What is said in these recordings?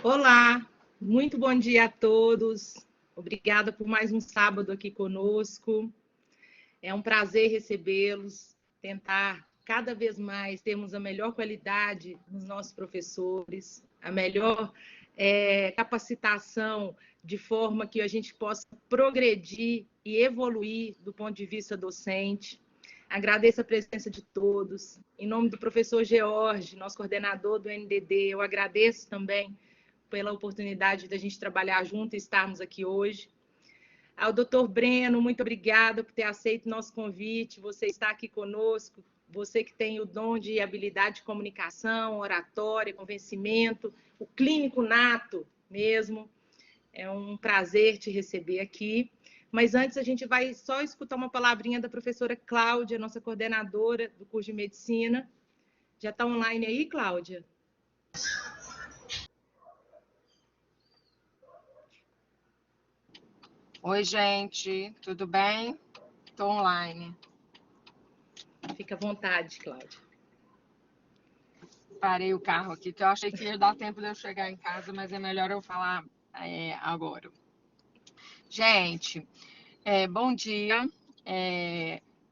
Olá, muito bom dia a todos. Obrigada por mais um sábado aqui conosco. É um prazer recebê-los, tentar cada vez mais termos a melhor qualidade nos nossos professores, a melhor capacitação, de forma que a gente possa progredir e evoluir do ponto de vista docente. Agradeço a presença de todos. Em nome do professor George, nosso coordenador do NDD, eu agradeço também pela oportunidade da gente trabalhar junto e estarmos aqui hoje. Ao doutor Breno, muito obrigada por ter aceito o nosso convite, você está aqui conosco, você que tem o dom de habilidade de comunicação, oratória, convencimento, o clínico nato mesmo. É um prazer te receber aqui. Mas antes a gente vai só escutar uma palavrinha da professora Cláudia, nossa coordenadora do curso de medicina. Já está online aí, Cláudia? Oi, gente, tudo bem? Estou online. Fica à vontade, Cláudia. Parei o carro aqui, que eu achei que ia dar tempo de eu chegar em casa, mas é melhor eu falar agora. Gente, bom dia.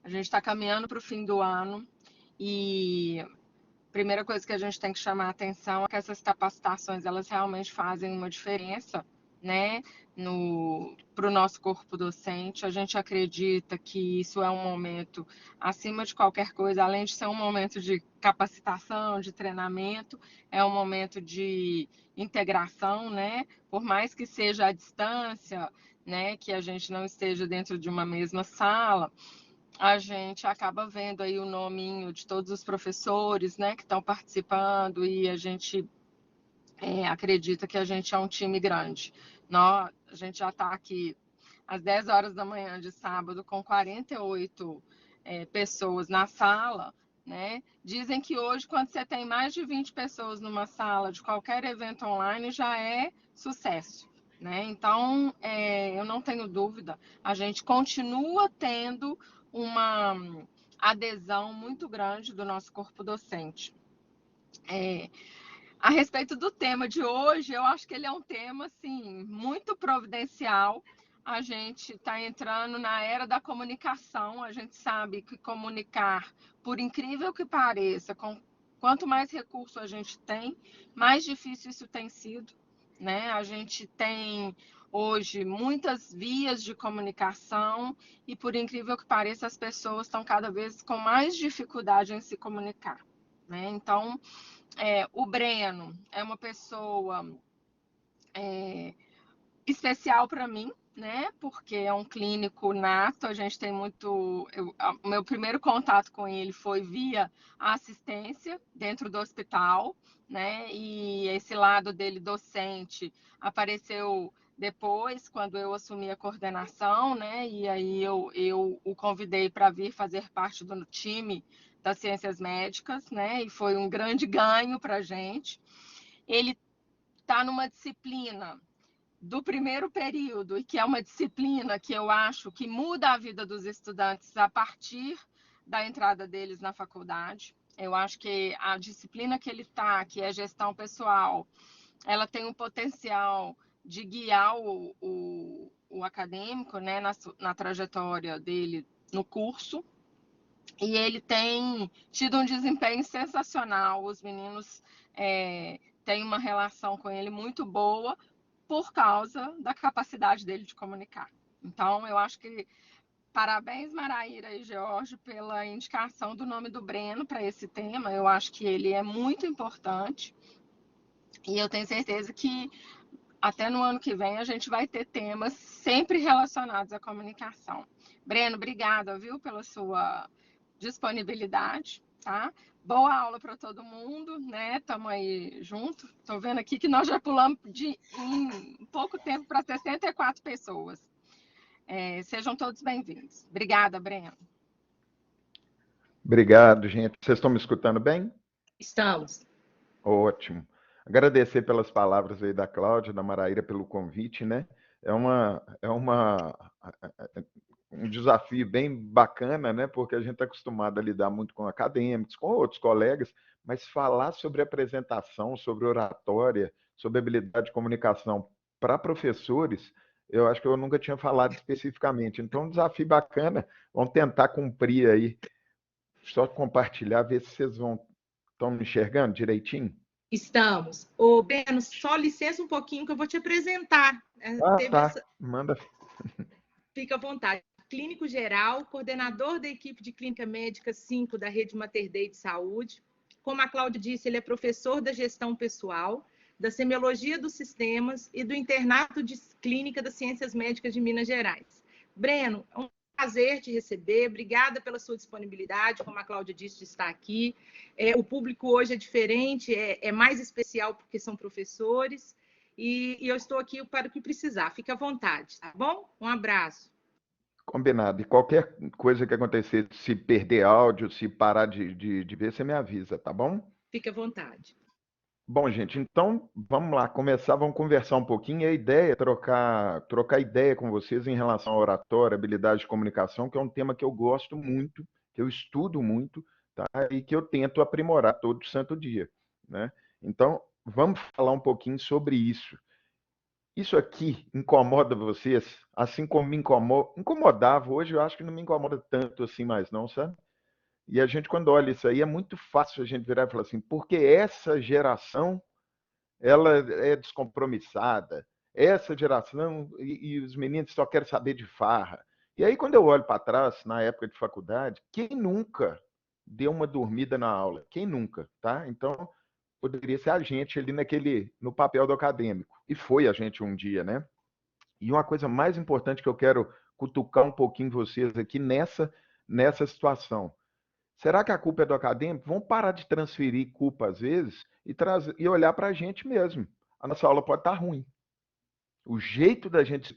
A gente está caminhando para o fim do ano e a primeira coisa que a gente tem que chamar a atenção é que essas capacitações elas realmente fazem uma diferença, né, para o nosso corpo docente. A gente acredita que isso é um momento, acima de qualquer coisa, além de ser um momento de capacitação, de treinamento, é um momento de integração, né? Por mais que seja à distância, né, que a gente não esteja dentro de uma mesma sala, a gente acaba vendo aí o nominho de todos os professores, né, que estão participando e a gente acredita que a gente é um time grande. A gente já está aqui às 10 horas da manhã de sábado com 48 pessoas na sala, né? Dizem que hoje, quando você tem mais de 20 pessoas numa sala de qualquer evento online, já é sucesso. Né? Então, eu não tenho dúvida, a gente continua tendo uma adesão muito grande do nosso corpo docente. A respeito do tema de hoje, eu acho que ele é um tema assim, muito providencial. A gente está entrando na era da comunicação. A gente sabe que comunicar, por incrível que pareça, quanto mais recurso a gente tem, mais difícil isso tem sido. Né? A gente tem hoje muitas vias de comunicação e, por incrível que pareça, as pessoas estão cada vez com mais dificuldade em se comunicar. Né? Então, o Breno é uma pessoa especial para mim, né? Porque é um clínico nato. A gente tem muito. O meu primeiro contato com ele foi via assistência dentro do hospital, né? E esse lado dele docente apareceu depois, quando eu assumi a coordenação, né? E aí eu o convidei para vir fazer parte do time das ciências médicas, né? E foi um grande ganho para a gente. Ele está numa disciplina do primeiro período, e que é uma disciplina que eu acho que muda a vida dos estudantes a partir da entrada deles na faculdade. Eu acho que a disciplina que ele está, que é gestão pessoal, ela tem um potencial de guiar o acadêmico, né, na trajetória dele no curso. E ele tem tido um desempenho sensacional. Os meninos têm uma relação com ele muito boa por causa da capacidade dele de comunicar. Então, eu acho que parabéns, Maraíra e George, pela indicação do nome do Breno para esse tema. Eu acho que ele é muito importante e eu tenho certeza que até no ano que vem a gente vai ter temas sempre relacionados à comunicação. Breno, obrigada, viu, pela sua disponibilidade, tá? Boa aula para todo mundo, né? Estamos aí junto. Estou vendo aqui que nós já pulamos em pouco tempo para 64 pessoas. Sejam todos bem-vindos. Obrigada, Breno. Obrigado, gente. Vocês estão me escutando bem? Estamos. Ótimo. Agradecer pelas palavras aí da Cláudia, da Maraíra, pelo convite, né? Um desafio bem bacana, né? Porque a gente está acostumado a lidar muito com acadêmicos, com outros colegas, mas falar sobre apresentação, sobre oratória, sobre habilidade de comunicação para professores, eu acho que eu nunca tinha falado especificamente. Então, um desafio bacana, vamos tentar cumprir aí. Só compartilhar, ver se vocês estão me enxergando direitinho. Estamos. Ô, Breno, só licença um pouquinho que eu vou te apresentar. Tá. Manda. Fica à vontade. Clínico geral, coordenador da equipe de Clínica Médica 5 da Rede Mater Dei de Saúde. Como a Cláudia disse, ele é professor da gestão pessoal, da semiologia dos sistemas e do internato de clínica das ciências médicas de Minas Gerais. Breno, é um prazer te receber, obrigada pela sua disponibilidade, como a Cláudia disse, de estar aqui. O público hoje é diferente, é mais especial porque são professores, e eu estou aqui para o que precisar. Fique à vontade, tá bom? Um abraço. Combinado. E qualquer coisa que acontecer, se perder áudio, se parar de ver, você me avisa, tá bom? Fique à vontade. Bom, gente, então vamos lá, vamos conversar um pouquinho. E a ideia é trocar ideia com vocês em relação à oratória, habilidade de comunicação, que é um tema que eu gosto muito, que eu estudo muito, tá? E que eu tento aprimorar todo santo dia, né? Então, vamos falar um pouquinho sobre isso. Isso aqui incomoda vocês, assim como me incomodava, hoje eu acho que não me incomoda tanto assim mais não, sabe? E a gente, quando olha isso aí, é muito fácil a gente virar e falar assim, porque essa geração, ela é descompromissada, essa geração, e os meninos só querem saber de farra. E aí, quando eu olho para trás, na época de faculdade, quem nunca deu uma dormida na aula? Quem nunca, tá? Então, poderia ser a gente ali no papel do acadêmico. E foi a gente um dia, né? E uma coisa mais importante que eu quero cutucar um pouquinho vocês aqui nessa situação. Será que a culpa é do acadêmico? Vamos parar de transferir culpa às vezes e olhar para a gente mesmo. A nossa aula pode estar ruim. O jeito da gente se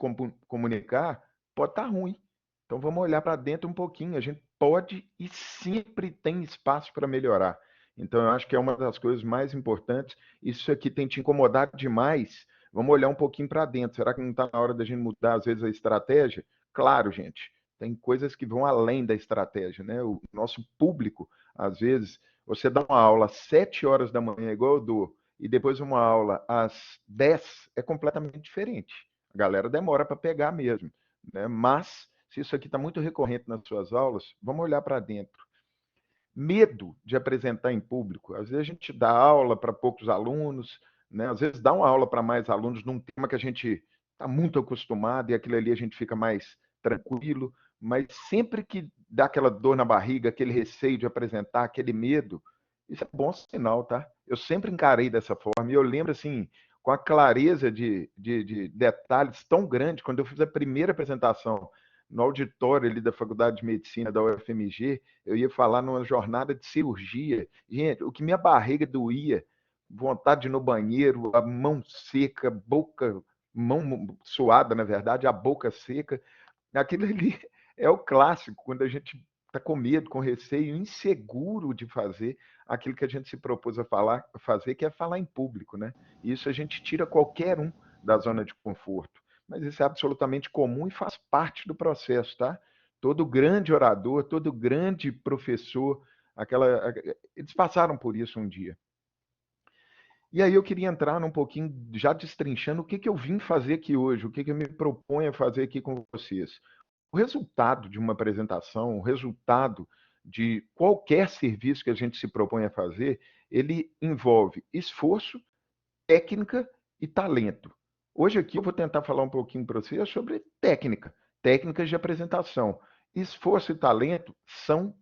comunicar pode estar ruim. Então vamos olhar para dentro um pouquinho. A gente pode e sempre tem espaço para melhorar. Então eu acho que é uma das coisas mais importantes. Isso aqui tem te incomodado demais. Vamos olhar um pouquinho para dentro. Será que não está na hora da gente mudar, às vezes, a estratégia? Claro, gente. Tem coisas que vão além da estratégia, né? O nosso público, às vezes, você dá uma aula às 7 horas da manhã, igual eu dou, e depois uma aula às 10, é completamente diferente. A galera demora para pegar mesmo, né? Mas, se isso aqui está muito recorrente nas suas aulas, vamos olhar para dentro. Medo de apresentar em público. Às vezes a gente dá aula para poucos alunos, né? Às vezes dá uma aula para mais alunos num tema que a gente está muito acostumado e aquilo ali a gente fica mais tranquilo, mas sempre que dá aquela dor na barriga, aquele receio de apresentar, aquele medo, isso é bom sinal, tá? Eu sempre encarei dessa forma e eu lembro assim, com a clareza de detalhes tão grande, quando eu fiz a primeira apresentação no auditório ali da Faculdade de Medicina da UFMG, eu ia falar numa jornada de cirurgia. Gente, o que minha barriga doía, vontade de ir no banheiro, a mão seca, mão suada, na verdade, a boca seca. Aquilo ali é o clássico, quando a gente está com medo, com receio, inseguro de fazer aquilo que a gente se propôs a fazer, que é falar em público, né? E isso a gente tira qualquer um da zona de conforto. Mas isso é absolutamente comum e faz parte do processo, tá? Todo grande orador, todo grande professor, eles passaram por isso um dia. E aí eu queria entrar um pouquinho, já destrinchando, o que eu vim fazer aqui hoje, o que eu me proponho a fazer aqui com vocês. O resultado de uma apresentação, o resultado de qualquer serviço que a gente se propõe a fazer, ele envolve esforço, técnica e talento. Hoje aqui eu vou tentar falar um pouquinho para vocês sobre técnicas de apresentação. Esforço e talento são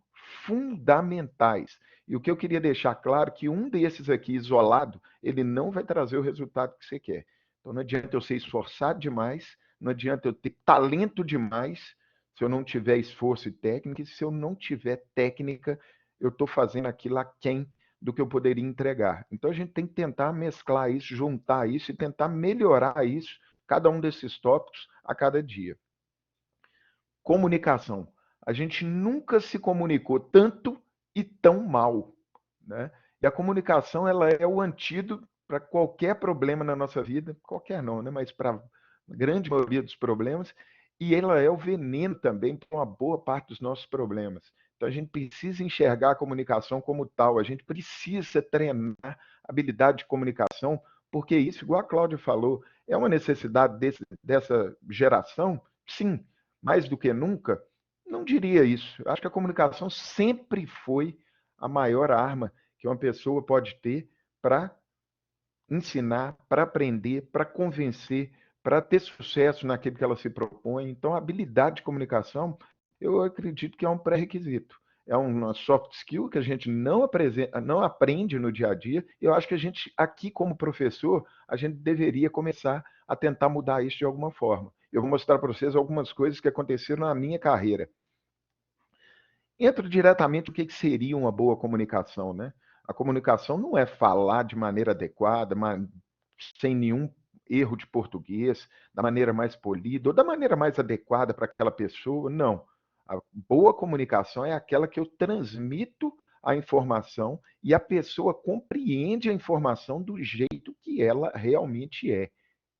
fundamentais. E o que eu queria deixar claro é que um desses aqui isolado, ele não vai trazer o resultado que você quer. Então não adianta eu ser esforçado demais, não adianta eu ter talento demais, se eu não tiver esforço e técnica, e se eu não tiver técnica, eu estou fazendo aquilo aquém do que eu poderia entregar. Então a gente tem que tentar mesclar isso, juntar isso e tentar melhorar isso, cada um desses tópicos a cada dia. Comunicação. A gente nunca se comunicou tanto e tão mal, né? E a comunicação, ela é o antídoto para qualquer problema na nossa vida, qualquer não, né? Mas para a grande maioria dos problemas, e ela é o veneno também para uma boa parte dos nossos problemas. Então a gente precisa enxergar a comunicação como tal, a gente precisa treinar a habilidade de comunicação porque isso, igual a Cláudia falou, é uma necessidade dessa geração? Sim, mais do que nunca, não diria isso. Eu acho que a comunicação sempre foi a maior arma que uma pessoa pode ter para ensinar, para aprender, para convencer, para ter sucesso naquilo que ela se propõe. Então, a habilidade de comunicação, eu acredito que é um pré-requisito. É uma soft skill que a gente não aprende no dia a dia. Eu acho que a gente, aqui como professor, a gente deveria começar a tentar mudar isso de alguma forma. Eu vou mostrar para vocês algumas coisas que aconteceram na minha carreira. Entro diretamente o que seria uma boa comunicação, né? A comunicação não é falar de maneira adequada, sem nenhum erro de português, da maneira mais polida ou da maneira mais adequada para aquela pessoa. Não. A boa comunicação é aquela que eu transmito a informação e a pessoa compreende a informação do jeito que ela realmente é.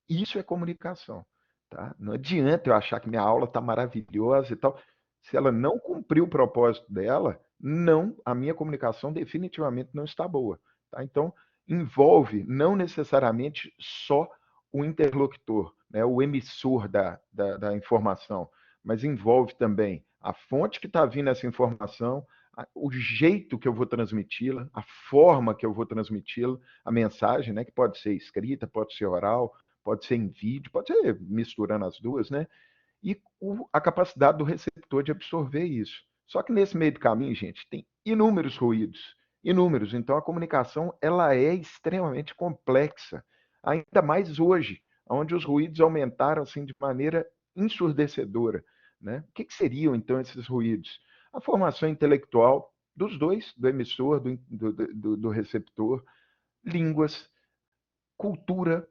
Isso é comunicação. Tá? Não adianta eu achar que minha aula está maravilhosa e tal. Se ela não cumprir o propósito dela, não, a minha comunicação definitivamente não está boa. Tá? Então, envolve não necessariamente só o interlocutor, né, o emissor da informação, mas envolve também a fonte que está vindo essa informação, o jeito que eu vou transmiti-la, a forma que eu vou transmiti-la, a mensagem, né, que pode ser escrita, pode ser oral, pode ser em vídeo, pode ser misturando as duas, né? E a capacidade do receptor de absorver isso. Só que nesse meio do caminho, gente, tem inúmeros ruídos, inúmeros. Então a comunicação ela é extremamente complexa, ainda mais hoje, onde os ruídos aumentaram assim de maneira ensurdecedora, né? O que seriam então esses ruídos? A formação intelectual dos dois, do emissor, do receptor, línguas, cultura,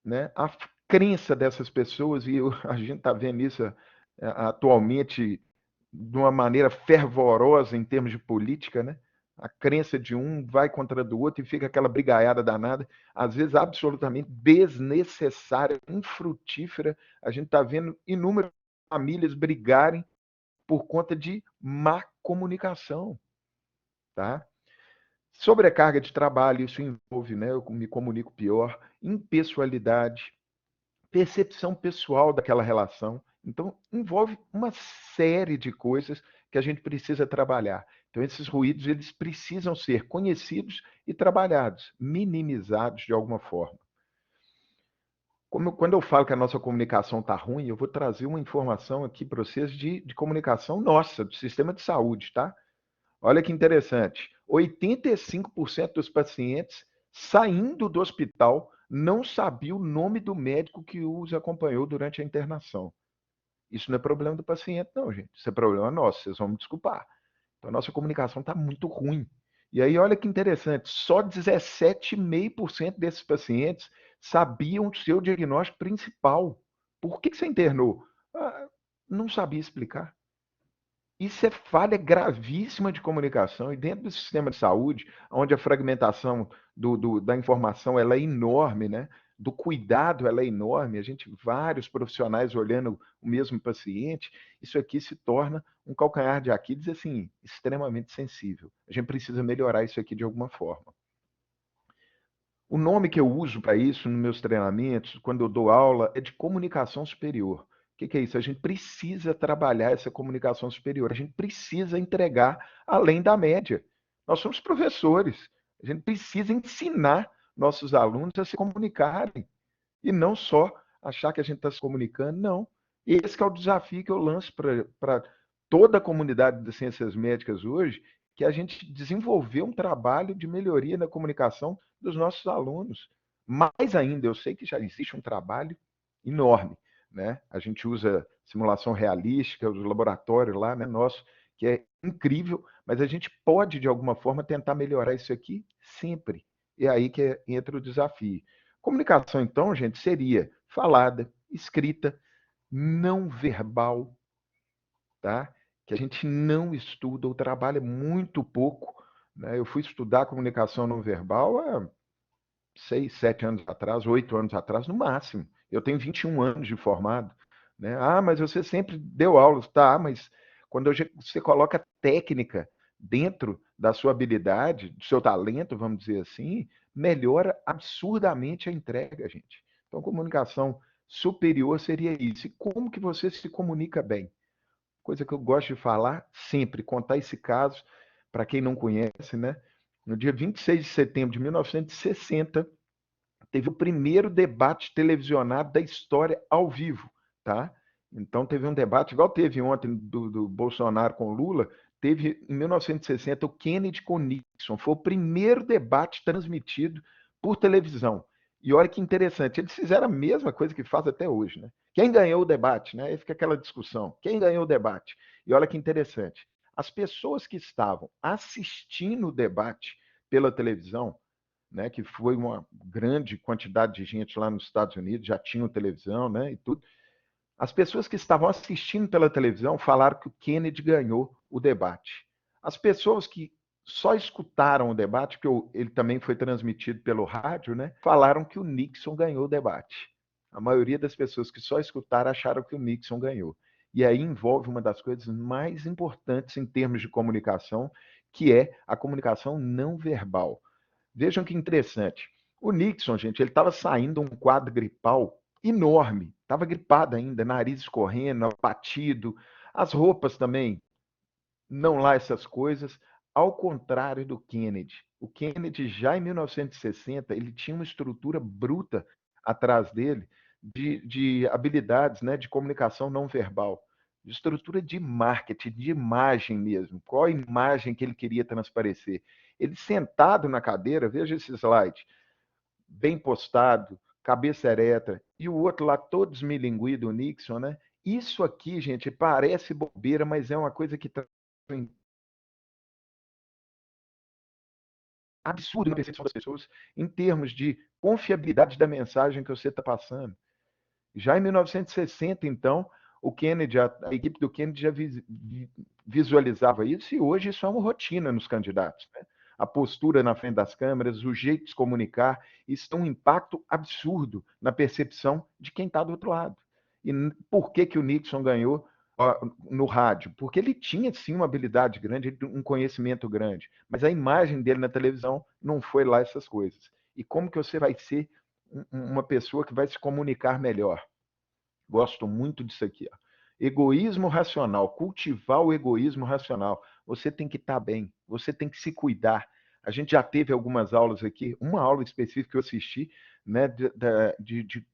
né? A crença dessas pessoas, e a gente está vendo isso atualmente de uma maneira fervorosa em termos de política, né? A crença de um vai contra a do outro e fica aquela brigaiada danada, às vezes absolutamente desnecessária, infrutífera. A gente está vendo inúmeras famílias brigarem por conta de má comunicação, tá? Sobrecarga de trabalho, isso envolve, né? Eu me comunico pior, impessoalidade, percepção pessoal daquela relação. Então, envolve uma série de coisas que a gente precisa trabalhar. Então, esses ruídos, eles precisam ser conhecidos e trabalhados, minimizados de alguma forma. Quando eu falo que a nossa comunicação está ruim, eu vou trazer uma informação aqui para vocês de comunicação nossa, do sistema de saúde, tá? Olha que interessante. 85% dos pacientes saindo do hospital não sabiam o nome do médico que os acompanhou durante a internação. Isso não é problema do paciente, não, gente. Isso é problema nosso, vocês vão me desculpar. Então, a nossa comunicação está muito ruim. E aí, olha que interessante, só 17,5% desses pacientes sabiam o seu diagnóstico principal. Por que você internou? Não sabia explicar. Isso é falha gravíssima de comunicação. E dentro do sistema de saúde, onde a fragmentação da informação ela é enorme, né? Do cuidado ela é enorme, a gente, vários profissionais olhando o mesmo paciente, isso aqui se torna um calcanhar de Aquiles, assim, extremamente sensível. A gente precisa melhorar isso aqui de alguma forma. O nome que eu uso para isso nos meus treinamentos, quando eu dou aula, é de comunicação superior. O que é isso? A gente precisa trabalhar essa comunicação superior, a gente precisa entregar além da média. Nós somos professores, a gente precisa ensinar nossos alunos a se comunicarem e não só achar que a gente está se comunicando, não. Esse que é o desafio que eu lanço para toda a comunidade das ciências médicas hoje, que é a gente desenvolver um trabalho de melhoria na comunicação dos nossos alunos. Mais ainda, eu sei que já existe um trabalho enorme, né? A gente usa simulação realística, os laboratórios lá, né, nosso, que é incrível, mas a gente pode, de alguma forma, tentar melhorar isso aqui sempre. E é aí que entra o desafio. Comunicação, então, gente, seria falada, escrita, não verbal, tá? Que a gente não estuda ou trabalha muito pouco, né? Eu fui estudar comunicação não verbal há 6, 7 anos atrás, 8 anos atrás, no máximo. Eu tenho 21 anos de formado, né? Mas você sempre deu aulas, tá? Mas quando você coloca técnica dentro da sua habilidade, do seu talento, vamos dizer assim, melhora absurdamente a entrega, gente. Então, comunicação superior seria isso. E como que você se comunica bem? Coisa que eu gosto de falar sempre, contar esse caso, para quem não conhece, né? No dia 26 de setembro de 1960, teve o primeiro debate televisionado da história ao vivo, tá? Então teve um debate, igual teve ontem do Bolsonaro com Lula, teve em 1960 o Kennedy com Nixon. Foi o primeiro debate transmitido por televisão. E olha que interessante, eles fizeram a mesma coisa que faz até hoje, né? Quem ganhou o debate, né? Aí fica aquela discussão. Quem ganhou o debate? E olha que interessante. As pessoas que estavam assistindo o debate pela televisão, né, que foi uma grande quantidade de gente lá nos Estados Unidos, já tinham televisão, né, e tudo. As pessoas que estavam assistindo pela televisão falaram que o Kennedy ganhou o debate. As pessoas que só escutaram o debate, porque ele também foi transmitido pelo rádio, né, falaram que o Nixon ganhou o debate. A maioria das pessoas que só escutaram acharam que o Nixon ganhou. E aí envolve uma das coisas mais importantes em termos de comunicação, que é a comunicação não verbal. Vejam que interessante. O Nixon, gente, ele estava saindo um quadro gripal enorme. Estava gripado ainda, nariz escorrendo, abatido. As roupas também, não lá essas coisas. Ao contrário do Kennedy. O Kennedy, já em 1960, ele tinha uma estrutura bruta atrás dele de habilidades, né, de comunicação não verbal. De estrutura de marketing, de imagem mesmo. Qual a imagem que ele queria transparecer? Ele sentado na cadeira, veja esse slide, bem postado, cabeça ereta, e o outro lá todo esmilinguido, o Nixon, né? Isso aqui, gente, parece bobeira, mas é uma coisa que está absurdo na percepção das pessoas em termos de confiabilidade da mensagem que você está passando. Já em 1960, então, o Kennedy, a equipe do Kennedy já visualizava isso, e hoje isso é uma rotina nos candidatos, né? A postura na frente das câmeras, o jeito de se comunicar, isso tem um impacto absurdo na percepção de quem está do outro lado. E por que o Nixon ganhou no rádio? Porque ele tinha, sim, uma habilidade grande, um conhecimento grande, mas a imagem dele na televisão não foi lá essas coisas. E como que você vai ser uma pessoa que vai se comunicar melhor? Gosto muito disso aqui, ó. Egoísmo racional, cultivar o egoísmo racional. Você tem que estar bem, você tem que se cuidar. A gente já teve algumas aulas aqui, uma aula específica que eu assisti, né, de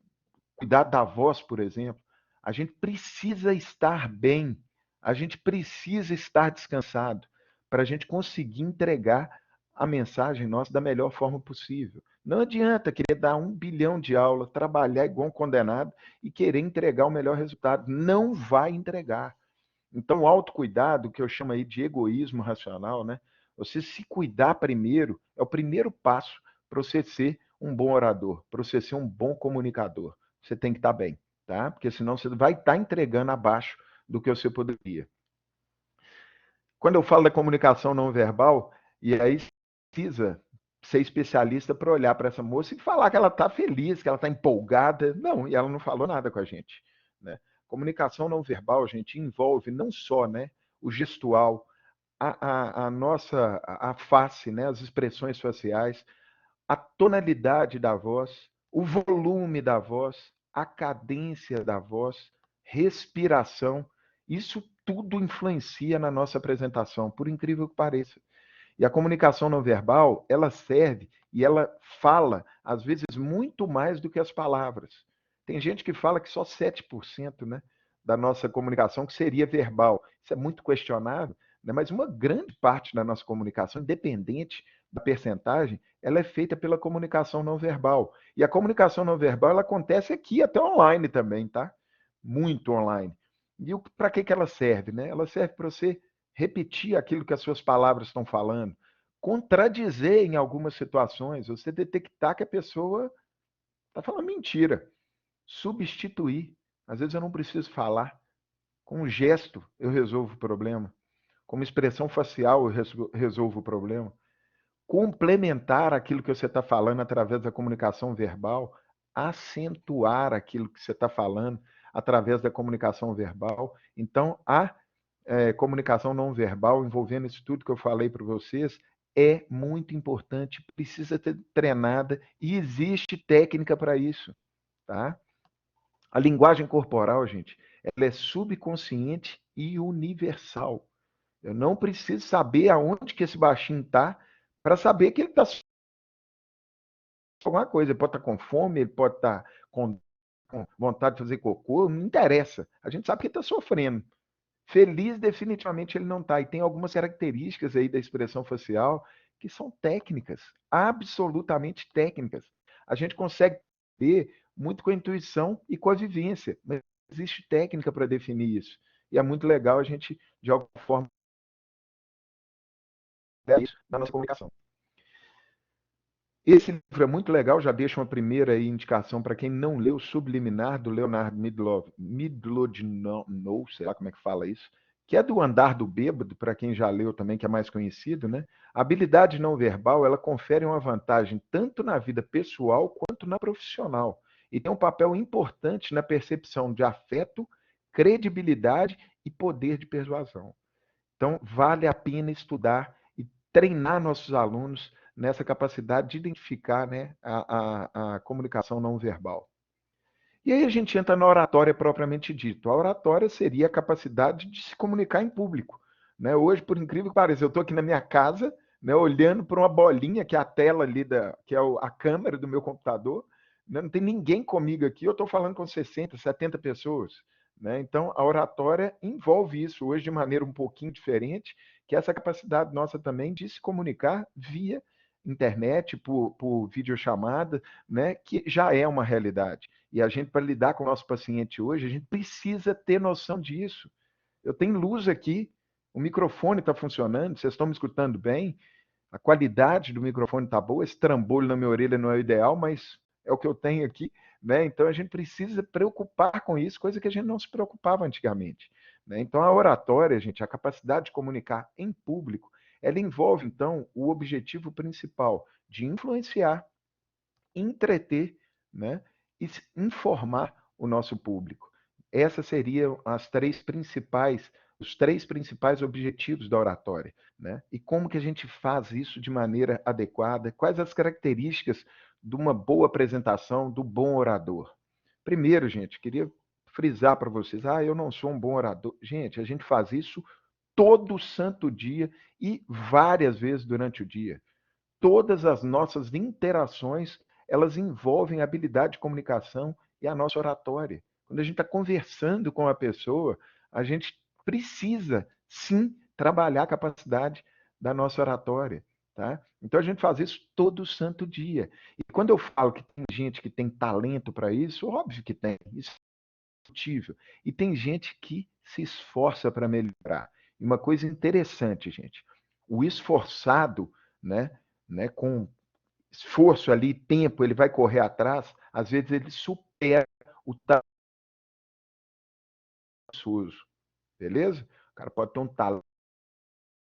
cuidar da voz, por exemplo. A gente precisa estar bem, a gente precisa estar descansado para a gente conseguir entregar a mensagem nossa da melhor forma possível. Não adianta querer dar 1 bilhão de aulas, trabalhar igual um condenado e querer entregar o melhor resultado. Não vai entregar. Então, o autocuidado, que eu chamo aí de egoísmo racional, né? Você se cuidar primeiro é o primeiro passo para você ser um bom orador, para você ser um bom comunicador. Você tem que estar bem, tá? Porque senão você vai estar entregando abaixo do que você poderia. Quando eu falo da comunicação não verbal, e aí precisa ser especialista para olhar para essa moça e falar que ela está feliz, que ela está empolgada. Não, e ela não falou nada com a gente, né? Comunicação não verbal, gente, envolve não só, né, o gestual, a nossa a face, né, as expressões faciais, a tonalidade da voz, o volume da voz, a cadência da voz, respiração. Isso tudo influencia na nossa apresentação, por incrível que pareça. E a comunicação não verbal, ela serve e ela fala, às vezes, muito mais do que as palavras. Tem gente que fala que só 7%, né, da nossa comunicação que seria verbal. Isso é muito questionável, né? Mas uma grande parte da nossa comunicação, independente da percentagem, ela é feita pela comunicação não verbal. E a comunicação não verbal, ela acontece aqui, até online também, tá? Muito online. E para que ela serve, né? Ela serve para você repetir aquilo que as suas palavras estão falando, contradizer em algumas situações, você detectar que a pessoa está falando mentira, substituir. Às vezes eu não preciso falar. Com um gesto eu resolvo o problema. Com uma expressão facial eu resolvo o problema. Complementar aquilo que você está falando através da comunicação verbal, acentuar aquilo que você está falando através da comunicação verbal. Então, comunicação não verbal, envolvendo isso tudo que eu falei para vocês, é muito importante, precisa ser treinada e existe técnica para isso, tá? A linguagem corporal, gente, ela é subconsciente e universal. Eu não preciso saber aonde que esse baixinho está para saber que ele está alguma coisa. Ele pode estar com fome, ele pode estar com vontade de fazer cocô, não interessa. A gente sabe que ele está sofrendo. Feliz, definitivamente, ele não está. E tem algumas características aí da expressão facial que são técnicas, absolutamente técnicas. A gente consegue ver muito com a intuição e com a vivência, mas existe técnica para definir isso. E é muito legal a gente, de alguma forma, ver isso na nossa comunicação. Esse livro é muito legal, já deixo uma primeira aí indicação para quem não leu, Subliminar, do Leonard Mlodinow, sei lá como é que fala isso, que é do Andar do Bêbado, para quem já leu também, que é mais conhecido, né? A habilidade não verbal, ela confere uma vantagem tanto na vida pessoal quanto na profissional, e tem um papel importante na percepção de afeto, credibilidade e poder de persuasão. Então, vale a pena estudar e treinar nossos alunos nessa capacidade de identificar, né, a comunicação não verbal. E aí a gente entra na oratória propriamente dito. A oratória seria a capacidade de se comunicar em público, né? Hoje, por incrível que pareça, eu estou aqui na minha casa, né, olhando para uma bolinha, que é a tela ali, que é a câmera do meu computador, né? Não tem ninguém comigo aqui, eu estou falando com 60, 70 pessoas. Né? Então, a oratória envolve isso hoje de maneira um pouquinho diferente, que é essa capacidade nossa também de se comunicar via internet, por videochamada, né? Que já é uma realidade. E a gente, para lidar com o nosso paciente hoje, a gente precisa ter noção disso. Eu tenho luz aqui, o microfone está funcionando, vocês estão me escutando bem, a qualidade do microfone está boa, esse trambolho na minha orelha não é o ideal, mas é o que eu tenho aqui, né? Então a gente precisa preocupar com isso, coisa que a gente não se preocupava antigamente. Né? Então a oratória, gente, a capacidade de comunicar em público, ela envolve, então, o objetivo principal de influenciar, entreter, né? E informar o nosso público. Essas seriam os três principais objetivos da oratória. Né? E como que a gente faz isso de maneira adequada? Quais as características de uma boa apresentação, do bom orador? Primeiro, gente, queria frisar para vocês, eu não sou um bom orador. Gente, a gente faz isso todo santo dia e várias vezes durante o dia. Todas as nossas interações, elas envolvem a habilidade de comunicação e a nossa oratória. Quando a gente está conversando com a pessoa, a gente precisa, sim, trabalhar a capacidade da nossa oratória. Tá? Então, a gente faz isso todo santo dia. E quando eu falo que tem gente que tem talento para isso, óbvio que tem, isso é discutível. E tem gente que se esforça para melhorar. E uma coisa interessante, gente, o esforçado, né, com esforço ali, tempo, ele vai correr atrás, às vezes ele supera o preguiçoso, beleza? O cara pode ter um talento,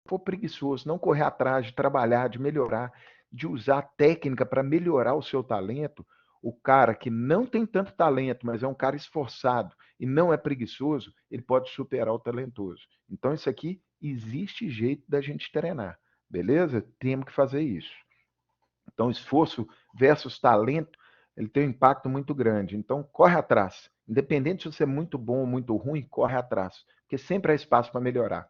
for preguiçoso, não correr atrás de trabalhar, de melhorar, de usar técnica para melhorar o seu talento, o cara que não tem tanto talento, mas é um cara esforçado e não é preguiçoso, ele pode superar o talentoso. Então, isso aqui, existe jeito da gente treinar, beleza? Temos que fazer isso. Então, esforço versus talento, ele tem um impacto muito grande. Então, corre atrás. Independente se você é muito bom ou muito ruim, corre atrás. Porque sempre há espaço para melhorar.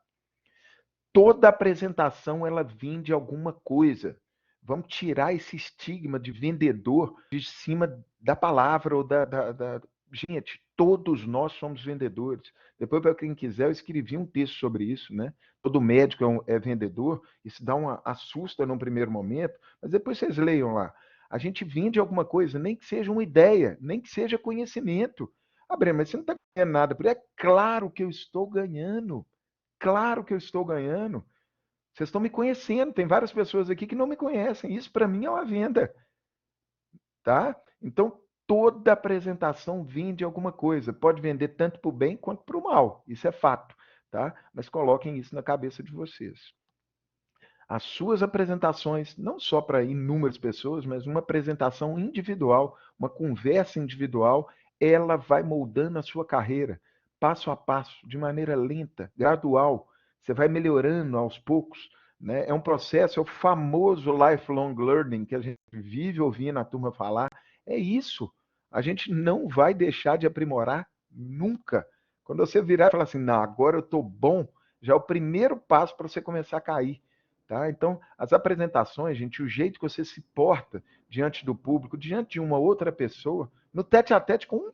Toda apresentação, ela vem de alguma coisa. Vamos tirar esse estigma de vendedor de cima da palavra ou Gente, todos nós somos vendedores. Depois, para quem quiser, eu escrevi um texto sobre isso, né? Todo médico é vendedor, isso dá uma assusta num primeiro momento, mas depois vocês leiam lá. A gente vende alguma coisa, nem que seja uma ideia, nem que seja conhecimento. Breno, mas você não está ganhando nada por isso. É claro que eu estou ganhando. Claro que eu estou ganhando. Vocês estão me conhecendo. Tem várias pessoas aqui que não me conhecem. Isso, para mim, é uma venda. Tá? Então, toda apresentação vende alguma coisa. Pode vender tanto para o bem quanto para o mal. Isso é fato. Tá? Mas coloquem isso na cabeça de vocês. As suas apresentações, não só para inúmeras pessoas, mas uma apresentação individual, uma conversa individual, ela vai moldando a sua carreira. passo a passo, de maneira lenta, gradual. Você vai melhorando aos poucos, né? É um processo, é o famoso lifelong learning que a gente vive ouvindo a turma falar. É isso. A gente não vai deixar de aprimorar nunca. Quando você virar e falar assim, não, agora eu estou bom, já é o primeiro passo para você começar a cair. Tá? Então, as apresentações, gente, o jeito que você se porta diante do público, diante de uma outra pessoa, no tete-a-tete com um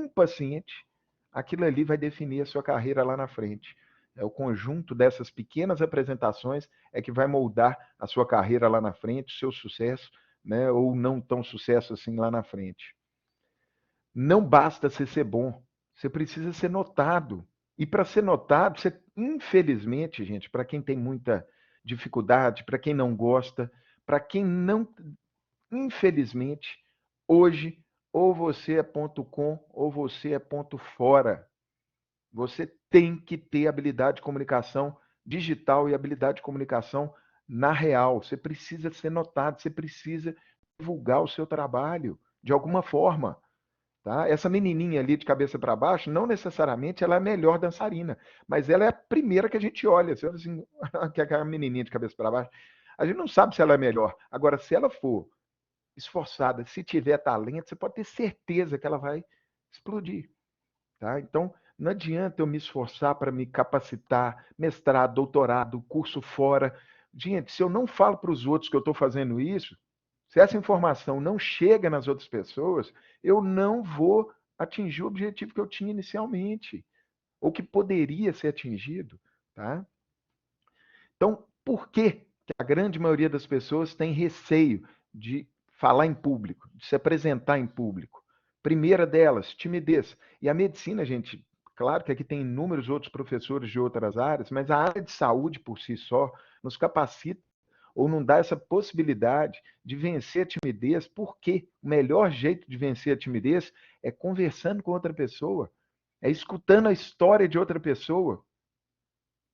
paciente, aquilo ali vai definir a sua carreira lá na frente. É o conjunto dessas pequenas apresentações é que vai moldar a sua carreira lá na frente, o seu sucesso, né, ou não tão sucesso assim lá na frente. Não basta você ser bom, você precisa ser notado. E para ser notado, você, infelizmente, gente, para quem tem muita dificuldade, para quem não gosta, para quem não, infelizmente, hoje, ou você é ponto com, ou você é ponto fora. Você tem que ter habilidade de comunicação digital e habilidade de comunicação na real. Você precisa ser notado, você precisa divulgar o seu trabalho de alguma forma. Tá? Essa menininha ali de cabeça para baixo, não necessariamente ela é a melhor dançarina, mas ela é a primeira que a gente olha. Você olha assim, que é aquela menininha de cabeça para baixo, a gente não sabe se ela é melhor. Agora, se ela for esforçada, se tiver talento, você pode ter certeza que ela vai explodir. Tá? Então, não adianta eu me esforçar para me capacitar, mestrado, doutorado, curso fora. Gente, se eu não falo para os outros que eu estou fazendo isso, se essa informação não chega nas outras pessoas, eu não vou atingir o objetivo que eu tinha inicialmente, ou que poderia ser atingido. Tá? Então, por que a grande maioria das pessoas tem receio de falar em público, de se apresentar em público? Primeira delas, timidez. E a medicina, gente, claro que aqui tem inúmeros outros professores de outras áreas, mas a área de saúde por si só nos capacita ou não dá essa possibilidade de vencer a timidez, porque o melhor jeito de vencer a timidez é conversando com outra pessoa, é escutando a história de outra pessoa.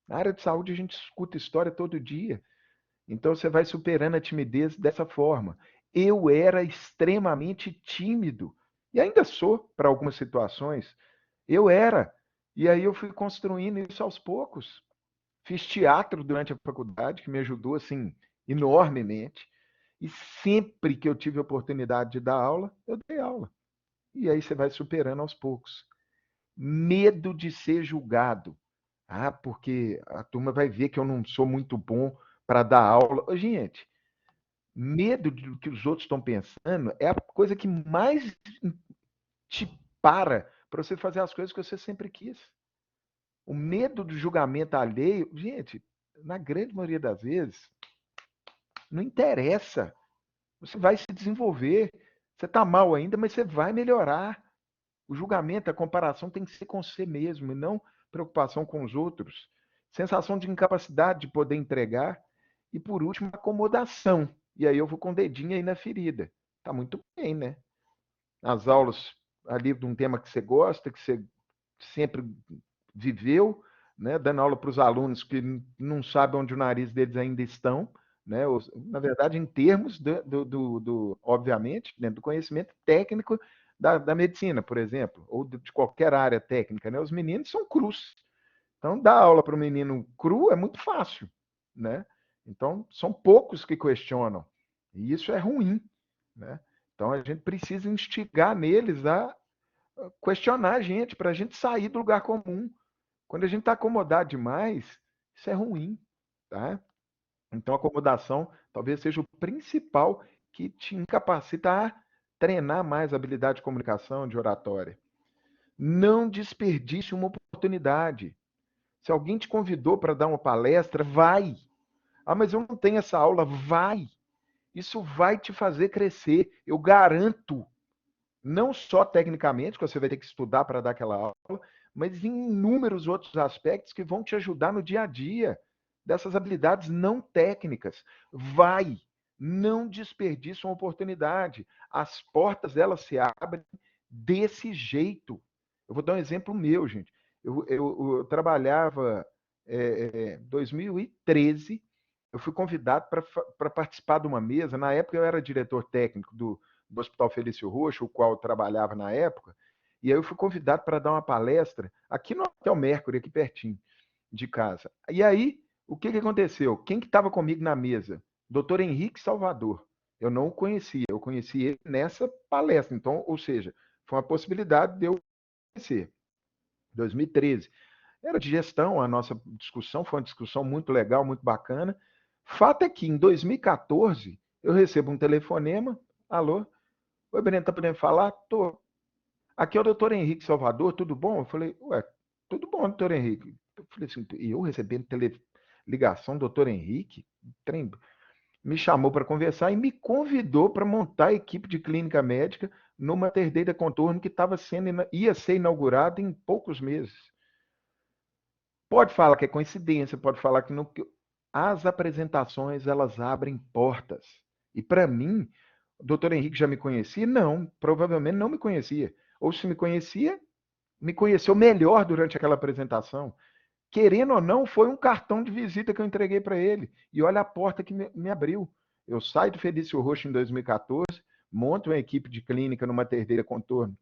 Na área de saúde a gente escuta história todo dia. Então você vai superando a timidez dessa forma. Eu era extremamente tímido. E ainda sou para algumas situações. Eu era. E aí eu fui construindo isso aos poucos. Fiz teatro durante a faculdade, que me ajudou assim enormemente. E sempre que eu tive a oportunidade de dar aula, eu dei aula. E aí você vai superando aos poucos. Medo de ser julgado. Ah, porque a turma vai ver que eu não sou muito bom para dar aula. Ô, gente, medo do que os outros estão pensando é a coisa que mais te para você fazer as coisas que você sempre quis. O medo do julgamento alheio, gente, na grande maioria das vezes, não interessa. Você vai se desenvolver. Você está mal ainda, mas você vai melhorar. O julgamento, a comparação tem que ser com você mesmo e não preocupação com os outros. Sensação de incapacidade de poder entregar. E, por último, acomodação. E aí eu vou com o dedinho aí na ferida. Tá muito bem, né? As aulas ali de um tema que você gosta, que você sempre viveu, né? Dando aula para os alunos que não sabem onde o nariz deles ainda estão, né? Na verdade, em termos obviamente, dentro do conhecimento técnico da medicina, por exemplo, ou de qualquer área técnica, né? Os meninos são crus. Então, dar aula para o menino cru é muito fácil, né? Então, são poucos que questionam. E isso é ruim, né? Então, a gente precisa instigar neles a questionar a gente, para a gente sair do lugar comum. Quando a gente está acomodado demais, isso é ruim, tá? Então, a acomodação talvez seja o principal que te incapacita a treinar mais a habilidade de comunicação, de oratória. Não desperdice uma oportunidade. Se alguém te convidou para dar uma palestra, vai. Ah, mas eu não tenho essa aula. Vai. Isso vai te fazer crescer. Eu garanto. Não só tecnicamente, que você vai ter que estudar para dar aquela aula, mas em inúmeros outros aspectos que vão te ajudar no dia a dia, dessas habilidades não técnicas. Vai. Não desperdice uma oportunidade. As portas, elas se abrem desse jeito. Eu vou dar um exemplo meu, gente. Eu trabalhava em 2013, eu fui convidado para participar de uma mesa. Na época, eu era diretor técnico do Hospital Felício Roxo, o qual eu trabalhava na época, E aí eu fui convidado para dar uma palestra aqui no Hotel Mercury, aqui pertinho de casa. E aí, o que aconteceu? Quem que estava comigo na mesa? Dr. Henrique Salvador. Eu não o conhecia, eu conheci ele nessa palestra. Então, ou seja, foi uma possibilidade de eu conhecer. 2013. Era de gestão, a nossa discussão foi uma discussão muito legal, muito bacana. Fato é que em 2014 eu recebo um telefonema. Alô? Oi, Breno, tá podendo falar? Tô. Aqui é o doutor Henrique Salvador, tudo bom? Eu falei, ué, tudo bom, doutor Henrique. Eu falei assim, e eu recebendo ligação, doutor Henrique, trem, me chamou para conversar e me convidou para montar a equipe de clínica médica numa Mater Contorno que ia ser inaugurada em poucos meses. Pode falar que é coincidência, pode falar que não. As apresentações, elas abrem portas. E para mim, o doutor Henrique já me conhecia? Não, provavelmente não me conhecia. Ou se me conhecia, me conheceu melhor durante aquela apresentação. Querendo ou não, foi um cartão de visita que eu entreguei para ele. E olha a porta que me abriu. Eu saio do Felício Roxo em 2014, monto uma equipe de clínica numa Mater Contorno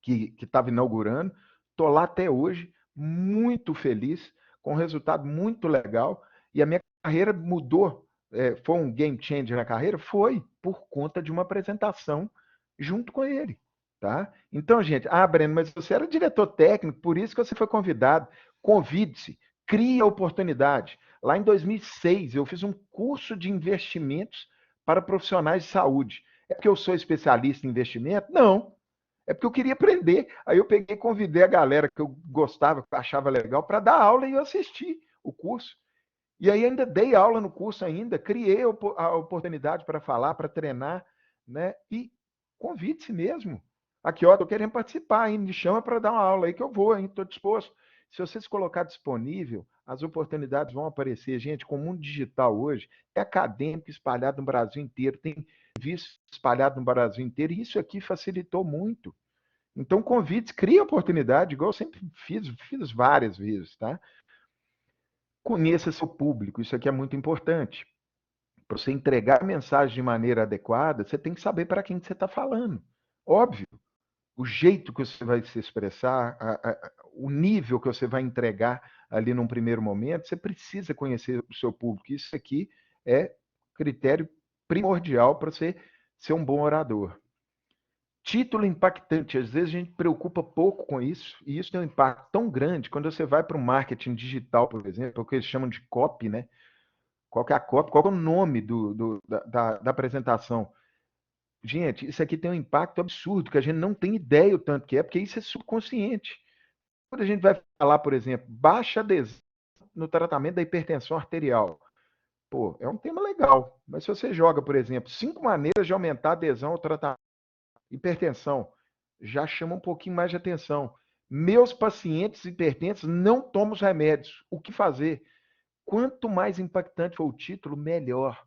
que estava inaugurando. Estou lá até hoje, muito feliz, com um resultado muito legal. E a minha carreira mudou. Foi um game changer na carreira? Foi, por conta de uma apresentação junto com ele. Tá? Então, gente, Breno, mas você era diretor técnico, por isso que você foi convidado. Convide-se, crie a oportunidade. Lá em 2006, eu fiz um curso de investimentos para profissionais de saúde. É porque eu sou especialista em investimento? Não. É porque eu queria aprender. Aí eu peguei e convidei a galera que eu gostava, que eu achava legal, para dar aula e eu assisti o curso. E aí ainda dei aula no curso ainda, criei a oportunidade para falar, para treinar, né? E convide-se mesmo. Aqui, ó, estou querendo participar, hein? Me chama para dar uma aula aí que eu vou, hein? Estou disposto. Se você se colocar disponível, as oportunidades vão aparecer. Gente, com o mundo digital hoje, é acadêmico espalhado no Brasil inteiro, tem visto espalhado no Brasil inteiro, e isso aqui facilitou muito. Então, convite, cria oportunidade, igual eu sempre fiz várias vezes, tá? Conheça seu público, isso aqui é muito importante. Para você entregar a mensagem de maneira adequada, você tem que saber para quem você está falando. Óbvio, o jeito que você vai se expressar, o nível que você vai entregar ali num primeiro momento, você precisa conhecer o seu público. Isso aqui é critério primordial para você ser um bom orador. Título impactante, às vezes a gente preocupa pouco com isso, e isso tem um impacto tão grande quando você vai para o marketing digital, por exemplo, o que eles chamam de copy, né? Qual que é a copy, qual que é o nome da apresentação? Gente, isso aqui tem um impacto absurdo, que a gente não tem ideia o tanto que é, porque isso é subconsciente. Quando a gente vai falar, por exemplo, baixa adesão no tratamento da hipertensão arterial. Pô, é um tema legal, mas se você joga, por exemplo, 5 maneiras de aumentar a adesão ao tratamento hipertensão, já chama um pouquinho mais de atenção. Meus pacientes hipertensos não tomam os remédios. O que fazer? Quanto mais impactante for o título, melhor.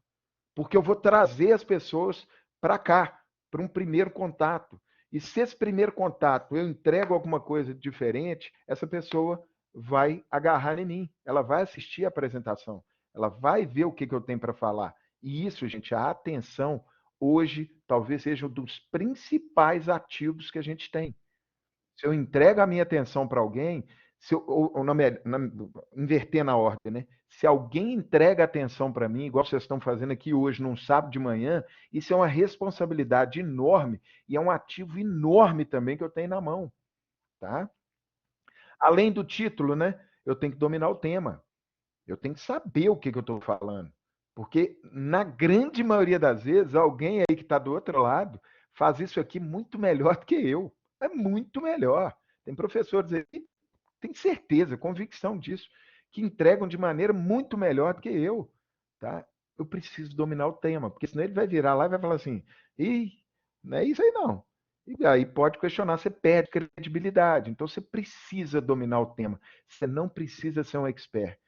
Porque eu vou trazer as pessoas para cá, para um primeiro contato. E se esse primeiro contato eu entrego alguma coisa diferente, essa pessoa vai agarrar em mim. Ela vai assistir a apresentação. Ela vai ver o que eu tenho para falar. E isso, gente, a atenção hoje talvez seja um dos principais ativos que a gente tem. Se eu entrego a minha atenção para alguém, se eu, ou inverter na ordem, né? Se alguém entrega atenção para mim, igual vocês estão fazendo aqui hoje, num sábado de manhã, isso é uma responsabilidade enorme e é um ativo enorme também que eu tenho na mão, tá? Além do título, né? Eu tenho que dominar o tema. Eu tenho que saber o que eu estou falando. Porque, na grande maioria das vezes, alguém aí que está do outro lado faz isso aqui muito melhor do que eu. É muito melhor. Tem professores aí, tem certeza, convicção disso, que entregam de maneira muito melhor do que eu. Tá? Eu preciso dominar o tema, porque senão ele vai virar lá e vai falar assim: ih, não é isso aí não. E aí pode questionar, você perde credibilidade. Então você precisa dominar o tema. Você não precisa ser um expert.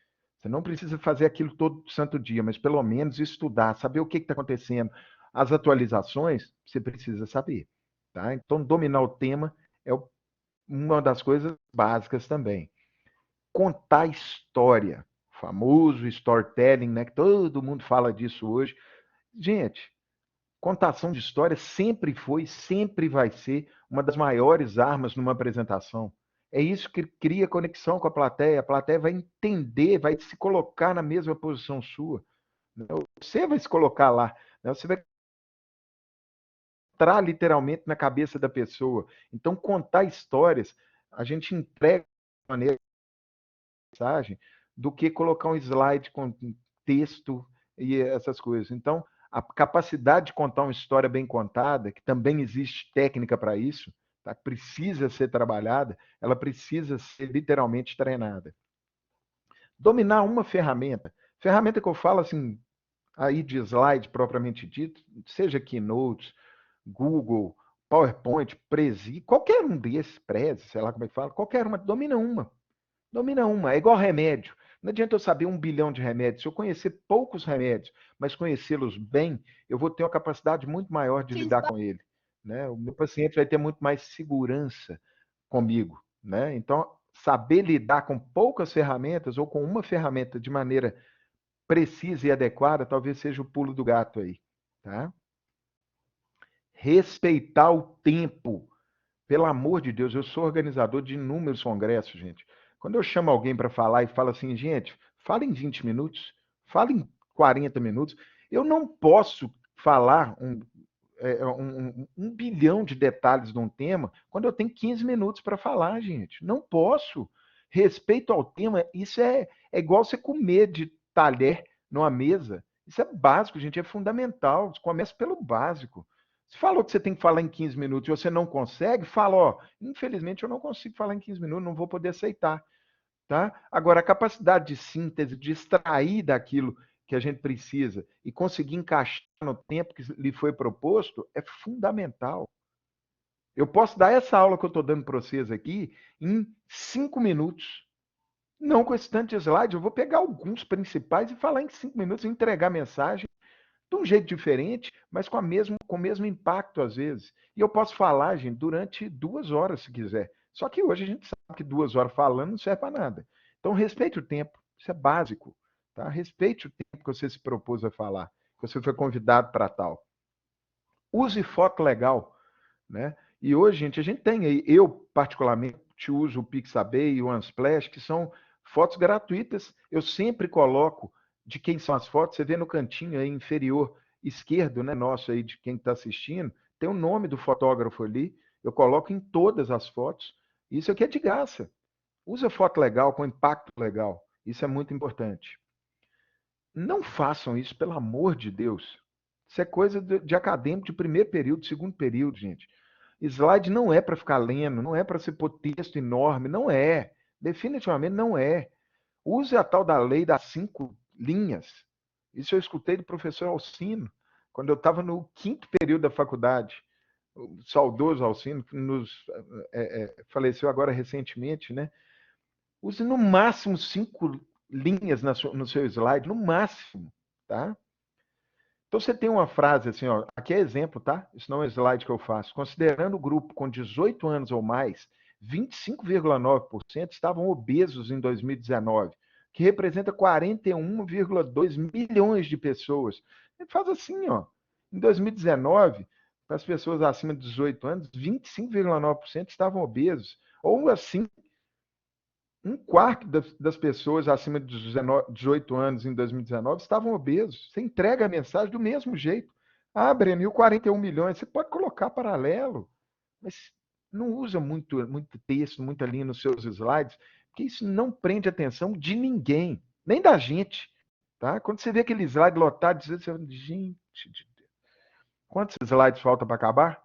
Você não precisa fazer aquilo todo santo dia, mas pelo menos estudar, saber o que está acontecendo. As atualizações, você precisa saber. Tá? Então, dominar o tema é uma das coisas básicas também. Contar história, o famoso storytelling, né? Que todo mundo fala disso hoje. Gente, Contação de história sempre foi, sempre vai ser uma das maiores armas numa apresentação. É isso que cria conexão com a plateia vai entender, vai se colocar na mesma posição sua. Você vai se colocar lá, né? Você vai entrar literalmente na cabeça da pessoa. Então, contar histórias, a gente entrega de maneira mensagem do que colocar um slide com texto e essas coisas. Então, a capacidade de contar uma história bem contada, que também existe técnica para isso, tá? Precisa ser trabalhada, ela precisa ser literalmente treinada. Dominar uma ferramenta. Ferramenta que eu falo assim, aí de slide propriamente dito, seja Keynote, Google, PowerPoint, Prezi, qualquer um desses, Prezi, sei lá como é que fala, qualquer uma, domina uma. Domina uma, é igual remédio. Não adianta eu saber 1 bilhão de remédios. Se eu conhecer poucos remédios, mas conhecê-los bem, eu vou ter uma capacidade muito maior de lidar com ele. Né? O meu paciente vai ter muito mais segurança comigo. Né? Então, saber lidar com poucas ferramentas ou com uma ferramenta de maneira precisa e adequada, talvez seja o pulo do gato aí. Tá? Respeitar o tempo. Pelo amor de Deus, eu sou organizador de inúmeros congressos, gente. Quando eu chamo alguém para falar e falo assim, gente, fala em 20 minutos, fala em 40 minutos, eu não posso falar um bilhão de detalhes de um tema quando eu tenho 15 minutos para falar, gente. Não posso. Respeito ao tema, isso é igual você comer de talher numa mesa. Isso é básico, gente, é fundamental. Começa pelo básico. Se falou que você tem que falar em 15 minutos e você não consegue, fala, ó, infelizmente eu não consigo falar em 15 minutos, não vou poder aceitar, tá? Agora, a capacidade de síntese, de extrair daquilo que a gente precisa e conseguir encaixar no tempo que lhe foi proposto é fundamental. Eu posso dar essa aula que eu estou dando para vocês aqui em 5 minutos. Não com esse tanto de slide, eu vou pegar alguns principais e falar em 5 minutos, entregar a mensagem de um jeito diferente, mas com o mesmo impacto às vezes. E eu posso falar, gente, durante 2 horas, se quiser. Só que hoje a gente sabe que 2 horas falando não serve para nada. Então, respeite o tempo. Isso é básico. Tá? Respeite o tempo que você se propôs a falar, que você foi convidado para tal. Use foto legal. Né? E hoje, gente, a gente tem aí, eu particularmente uso o Pixabay e o Unsplash, que são fotos gratuitas. Eu sempre coloco de quem são as fotos, você vê no cantinho aí inferior esquerdo, né, nosso aí, de quem está assistindo, tem o nome do fotógrafo ali, eu coloco em todas as fotos. Isso aqui é de graça. Usa foto legal, com impacto legal. Isso é muito importante. Não façam isso, pelo amor de Deus. Isso é coisa de acadêmico de primeiro período, segundo período, gente. Slide não é para ficar lendo, não é para você pôr texto enorme, não é. Definitivamente não é. Use a tal da lei das 5 linhas. Isso eu escutei do professor Alcino, quando eu estava no 5º período da faculdade. O saudoso Alcino, que nos faleceu agora recentemente, né? Use no máximo 5 linhas no seu slide, no máximo, tá? Então você tem uma frase assim, ó, aqui é exemplo, tá? Isso não é slide que eu faço. Considerando o grupo com 18 anos ou mais, 25,9% estavam obesos em 2019, que representa 41,2 milhões de pessoas. Ele faz assim, ó, em 2019, para as pessoas acima de 18 anos, 25,9% estavam obesos. Ou assim, 1/4 das pessoas acima de 18 anos em 2019 estavam obesos. Você entrega a mensagem do mesmo jeito. Ah, Breno, e o 41 milhões? Você pode colocar paralelo, mas não usa muito texto, muita linha nos seus slides, porque isso não prende a atenção de ninguém, nem da gente. Tá? Quando você vê aquele slide lotado, você fala, gente, quantos slides faltam para acabar?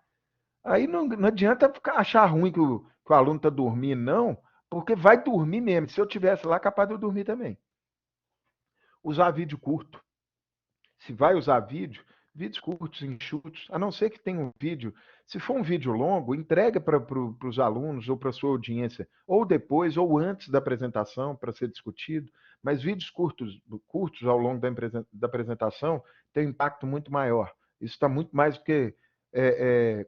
Aí não adianta achar ruim que o aluno está dormindo, não, porque vai dormir mesmo. Se eu tivesse lá, capaz de eu dormir também. Usar vídeo curto. Se vai usar vídeos curtos, enxutos, a não ser que tenha um vídeo. Se for um vídeo longo, entrega para os alunos ou para a sua audiência, ou depois, ou antes da apresentação, para ser discutido. Mas vídeos curtos ao longo da apresentação têm um impacto muito maior. Isso está muito mais do que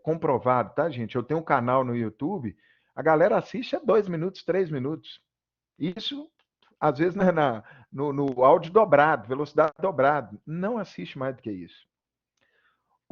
comprovado, tá, gente? Eu tenho um canal no YouTube, a galera assiste a 2 minutos, 3 minutos. Isso, às vezes, no áudio dobrado, velocidade dobrada. Não assiste mais do que isso.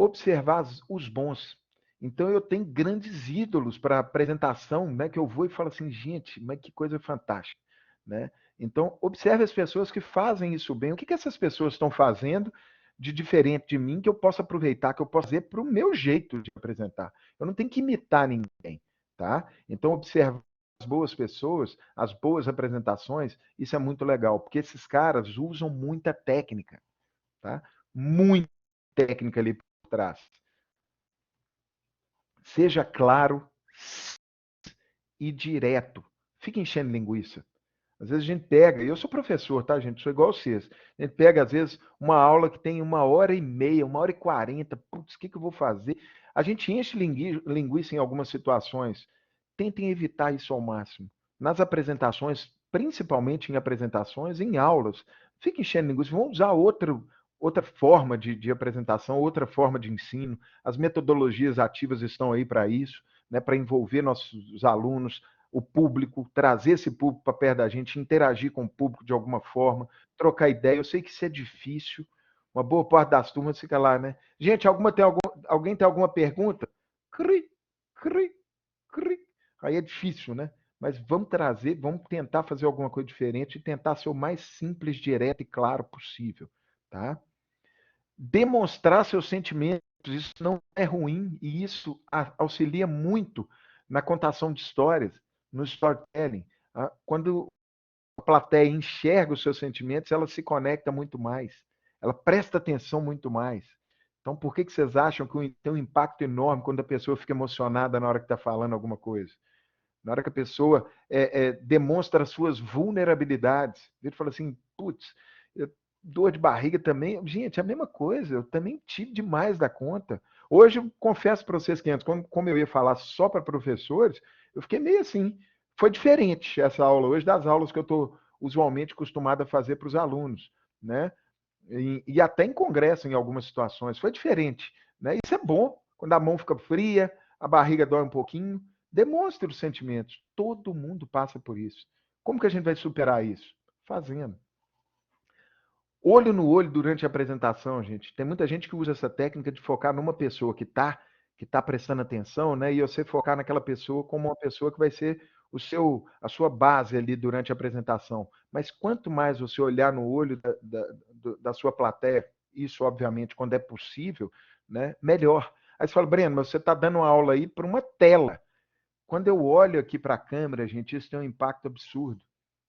observar os bons. Então, eu tenho grandes ídolos para apresentação, né, que eu vou e falo assim, gente, mas que coisa fantástica, né? Então, observe as pessoas que fazem isso bem. O que essas pessoas estão fazendo de diferente de mim que eu posso aproveitar, que eu posso fazer para o meu jeito de apresentar. Eu não tenho que imitar ninguém, tá? Então, observar as boas pessoas, as boas apresentações, isso é muito legal, porque esses caras usam muita técnica, tá? Muita técnica ali por trás. Seja claro e direto. Fica enchendo linguiça. Às vezes a gente pega, e eu sou professor, tá, gente? Sou igual vocês. A gente pega, às vezes, uma aula que tem 1h30, 1h40. Putz, o que eu vou fazer? A gente enche linguiça em algumas situações. Tentem evitar isso ao máximo. Nas apresentações, principalmente em apresentações, em aulas, fica enchendo linguiça. Vamos usar outra forma de apresentação, outra forma de ensino. As metodologias ativas estão aí para isso, né, para envolver nossos alunos, o público, trazer esse público para perto da gente, interagir com o público de alguma forma, trocar ideia. Eu sei que isso é difícil, uma boa parte das turmas fica lá, né? Gente, alguém tem alguma pergunta? Cri, cri, cri. Aí é difícil, né? Mas vamos trazer, vamos tentar fazer alguma coisa diferente e tentar ser o mais simples, direto e claro possível, tá? Demonstrar seus sentimentos, isso não é ruim e isso auxilia muito na contação de histórias, no storytelling. Quando a plateia enxerga os seus sentimentos, ela se conecta muito mais, ela presta atenção muito mais. Então, por que vocês acham que tem um impacto enorme quando a pessoa fica emocionada na hora que está falando alguma coisa? Na hora que a pessoa demonstra as suas vulnerabilidades. Ele fala assim, putz, dor de barriga também. Gente, é a mesma coisa. Eu também tive demais da conta. Hoje, eu confesso para vocês que antes, como eu ia falar só para professores, eu fiquei meio assim. Foi diferente essa aula hoje das aulas que eu estou usualmente acostumado a fazer para os alunos, né? E até em congresso, em algumas situações. Foi diferente, né? Isso é bom. Quando a mão fica fria, a barriga dói um pouquinho, demonstre os sentimentos. Todo mundo passa por isso. Como que a gente vai superar isso? Fazendo. Olho no olho durante a apresentação, gente. Tem muita gente que usa essa técnica de focar numa pessoa que tá prestando atenção, né? E você focar naquela pessoa como uma pessoa que vai ser a sua base ali durante a apresentação. Mas quanto mais você olhar no olho da sua plateia, isso, obviamente, quando é possível, né? Melhor. Aí você fala, Breno, mas você está dando uma aula aí para uma tela. Quando eu olho aqui para a câmera, gente, isso tem um impacto absurdo.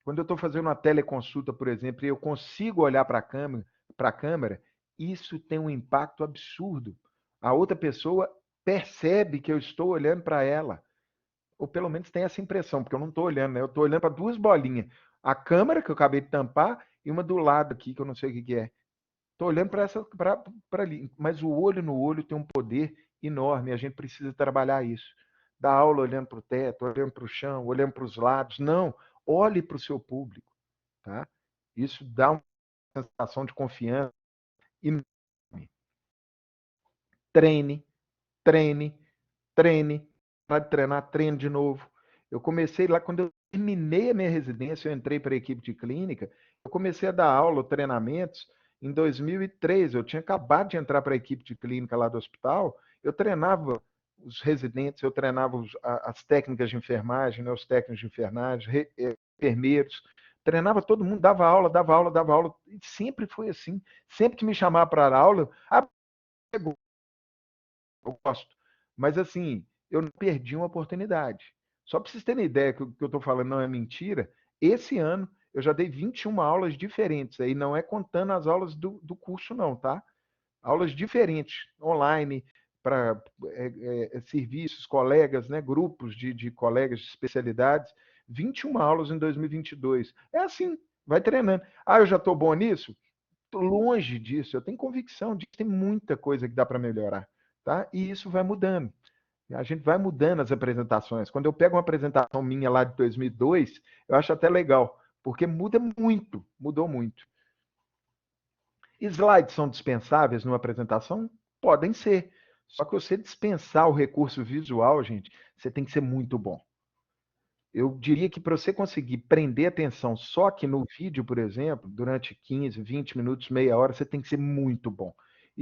Quando eu estou fazendo uma teleconsulta, por exemplo, e eu consigo olhar para a câmera, isso tem um impacto absurdo. A outra pessoa percebe que eu estou olhando para ela. Ou pelo menos tem essa impressão, porque eu não estou olhando, né? Eu estou olhando para duas bolinhas. A câmera, que eu acabei de tampar, e uma do lado aqui, que eu não sei o que é. Estou olhando para ali. Mas o olho no olho tem um poder enorme. A gente precisa trabalhar isso. Dar aula olhando para o teto, olhando para o chão, olhando para os lados. Não, olhe para o seu público. Tá? Isso dá uma sensação de confiança enorme. Treine, treine, treine. Para de treinar, treine de novo. Eu comecei lá, quando eu terminei a minha residência, eu entrei para a equipe de clínica, eu comecei a dar aula, treinamentos, em 2003. Eu tinha acabado de entrar para a equipe de clínica lá do hospital, eu treinava os residentes, eu treinava as técnicas de enfermagem, né, os técnicos de enfermagem, enfermeiros, treinava todo mundo, dava aula, dava aula, dava aula, e sempre foi assim. Sempre que me chamava para aula, eu gosto. Mas assim, eu não perdi uma oportunidade. Só para vocês terem ideia que o que eu estou falando não é mentira, esse ano eu já dei 21 aulas diferentes, aí não é contando as aulas do curso não, tá? Aulas diferentes, online, para serviços, colegas, né? Grupos de colegas de especialidades, 21 aulas em 2022. É assim, vai treinando. Ah, eu já estou bom nisso? Tô longe disso, eu tenho convicção de que tem muita coisa que dá para melhorar, tá? E isso vai mudando. A gente vai mudando as apresentações. Quando eu pego uma apresentação minha lá de 2002, eu acho até legal, porque muda muito, mudou muito. Slides são dispensáveis numa apresentação? Podem ser. Só que você dispensar o recurso visual, gente, você tem que ser muito bom. Eu diria que para você conseguir prender atenção só que no vídeo, por exemplo, durante 15, 20 minutos, meia hora, você tem que ser muito bom.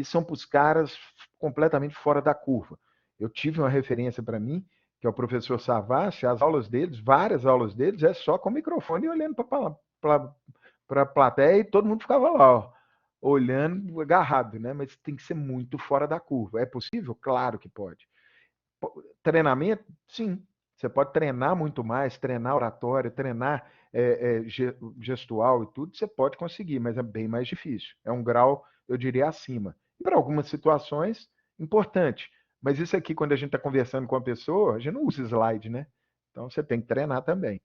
e são para os caras completamente fora da curva. Eu tive uma referência para mim, que é o professor Savassi, as aulas deles, várias aulas deles, é só com o microfone e olhando para a plateia, e todo mundo ficava lá, ó, olhando, agarrado, né? Mas tem que ser muito fora da curva. É possível? Claro que pode. Treinamento? Sim. Você pode treinar muito mais, treinar oratória, treinar gestual e tudo, você pode conseguir, mas é bem mais difícil. É um grau, eu diria, acima. E para algumas situações, importante. Mas isso aqui, quando a gente está conversando com a pessoa, a gente não usa slide, né? Então você tem que treinar também.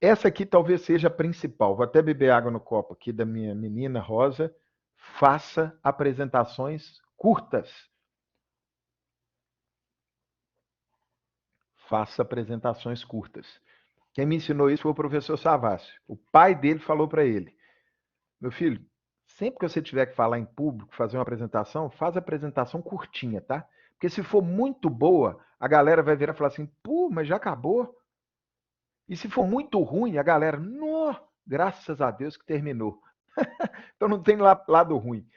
Essa aqui talvez seja a principal. Vou até beber água no copo aqui da minha menina Rosa. Faça apresentações curtas. Faça apresentações curtas. Quem me ensinou isso foi o professor Savassi. O pai dele falou para ele: meu filho, sempre que você tiver que falar em público, fazer uma apresentação, faz a apresentação curtinha, tá? Porque se for muito boa, a galera vai virar e falar assim: pô, mas já acabou? E se for muito ruim, a galera: nó, graças a Deus que terminou. Então não tem lado ruim.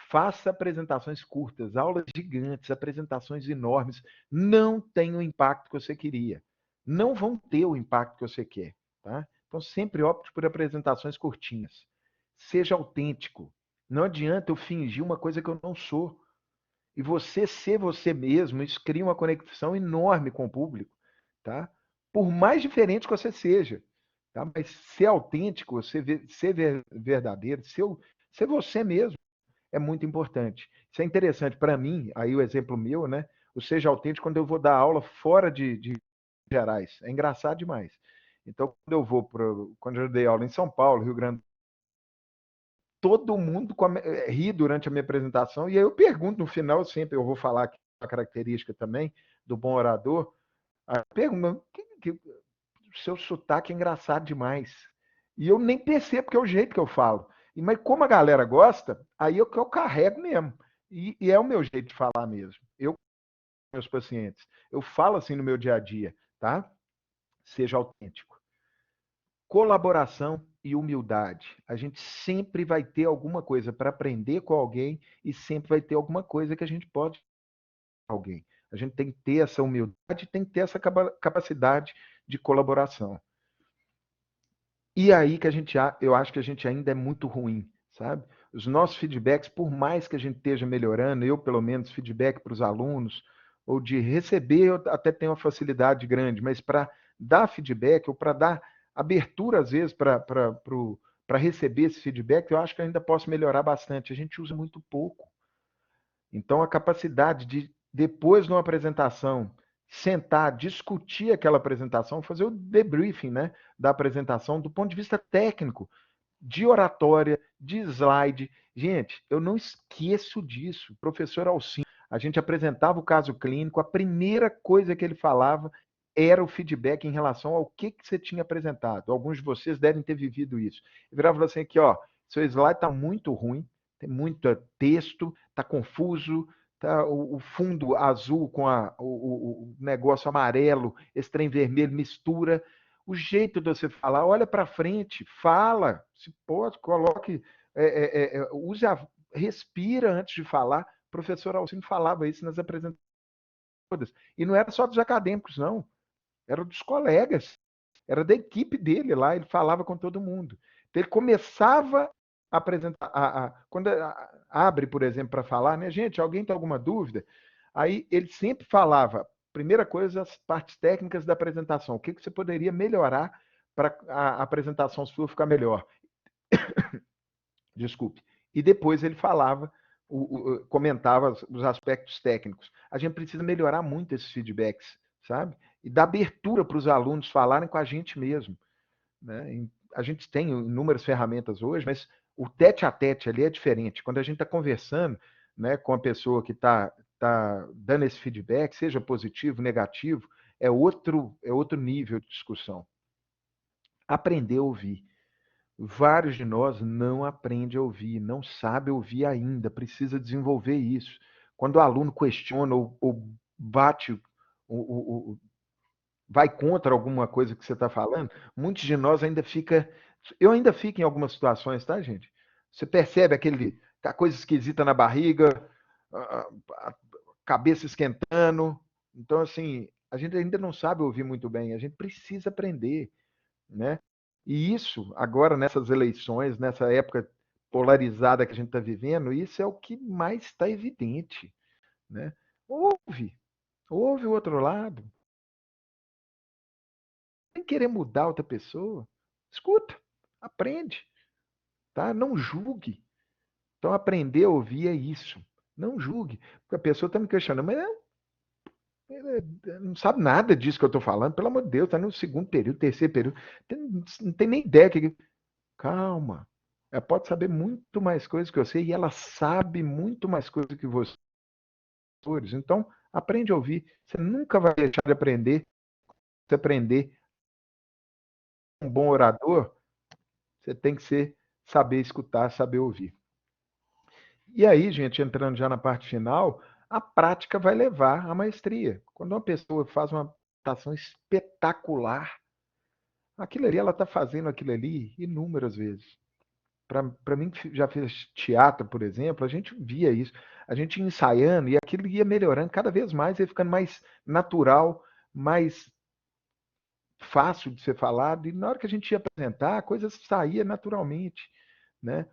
Faça apresentações curtas, aulas gigantes, apresentações enormes. Não tem o impacto que você queria. Não vão ter o impacto que você quer. Tá? Então sempre opte por apresentações curtinhas. Seja autêntico. Não adianta eu fingir uma coisa que eu não sou. E você ser você mesmo, isso cria uma conexão enorme com o público. Tá? Por mais diferente que você seja. Tá? Mas ser autêntico, ser verdadeiro, ser você mesmo é muito importante. Isso é interessante para mim, aí o exemplo meu, né? O seja autêntico quando eu vou dar aula fora de Gerais. É engraçado demais. Então, quando eu dei aula em São Paulo, Rio Grande, todo mundo ri durante a minha apresentação, e aí eu pergunto no final, sempre eu vou falar aqui a característica também do bom orador, aí eu pergunto, o seu sotaque é engraçado demais. E eu nem percebo, porque é o jeito que eu falo. Mas como a galera gosta, aí é o que eu carrego mesmo. E é o meu jeito de falar mesmo. Eu, meus pacientes, eu falo assim no meu dia a dia, tá? Seja autêntico. Colaboração e humildade. A gente sempre vai ter alguma coisa para aprender com alguém e sempre vai ter alguma coisa que a gente pode alguém. A gente tem que ter essa humildade, tem que ter essa capacidade de colaboração. E aí que eu acho que a gente ainda é muito ruim, sabe? Os nossos feedbacks, por mais que a gente esteja melhorando, eu pelo menos feedback para os alunos, ou de receber, eu até tenho uma facilidade grande, mas para dar feedback ou para dar abertura, às vezes, para receber esse feedback, eu acho que eu ainda posso melhorar bastante. A gente usa muito pouco. Então, a capacidade de, depois de uma apresentação, sentar, discutir aquela apresentação, fazer o debriefing, né, da apresentação do ponto de vista técnico, de oratória, de slide. Gente, eu não esqueço disso. Professor Alcim, a gente apresentava o caso clínico, a primeira coisa que ele falava era o feedback em relação ao que você tinha apresentado. Alguns de vocês devem ter vivido isso. Ele virava e falava assim aqui, ó, seu slide está muito ruim, tem muito texto, está confuso, tá, o fundo azul com o negócio amarelo, esse trem vermelho mistura. O jeito de você falar, olha para frente, fala, se pode, coloque, use respira antes de falar. O professor Alcino falava isso nas apresentações. E não era só dos acadêmicos, não. Era dos colegas. Era da equipe dele lá, ele falava com todo mundo. Então, ele começava a apresentar, quando abre, por exemplo, para falar, né, gente, alguém tem alguma dúvida? Aí ele sempre falava, primeira coisa, as partes técnicas da apresentação, o que você poderia melhorar para a apresentação sua ficar melhor. Desculpe. E depois ele falava, comentava os aspectos técnicos. A gente precisa melhorar muito esses feedbacks, sabe? E dar abertura para os alunos falarem com a gente mesmo. Né? A gente tem inúmeras ferramentas hoje, mas o tete-a-tete ali é diferente. Quando a gente está conversando, né, com a pessoa que está dando esse feedback, seja positivo, negativo, é outro nível de discussão. Aprender a ouvir. Vários de nós não aprendem a ouvir, não sabe ouvir ainda, precisa desenvolver isso. Quando o aluno questiona ou bate, vai contra alguma coisa que você está falando, muitos de nós ainda fica. Eu ainda fico em algumas situações, tá, gente? Você percebe a coisa esquisita na barriga, a cabeça esquentando. Então, assim, a gente ainda não sabe ouvir muito bem, a gente precisa aprender, né? E isso, agora nessas eleições, nessa época polarizada que a gente está vivendo, isso é o que mais está evidente, né? Ouve o outro lado, sem querer mudar outra pessoa, escuta, aprende, tá? Não julgue. Então, aprender a ouvir é isso. Não julgue. Porque a pessoa está me questionando, mas não sabe nada disso que eu estou falando, pelo amor de Deus, está no segundo período, terceiro período, não tem nem ideia. Calma. Ela pode saber muito mais coisas que você e ela sabe muito mais coisas que você. Então, aprende a ouvir. Você nunca vai deixar de aprender. Se aprender um bom orador, você tem que saber escutar, saber ouvir. E aí, gente, entrando já na parte final, a prática vai levar à maestria. Quando uma pessoa faz uma apresentação espetacular, aquilo ali, ela está fazendo aquilo ali inúmeras vezes. Para mim, que já fez teatro, por exemplo, a gente via isso. A gente ia ensaiando e aquilo ia melhorando cada vez mais, ia ficando mais natural, mais fácil de ser falado. E na hora que a gente ia apresentar, a coisa saía naturalmente, né?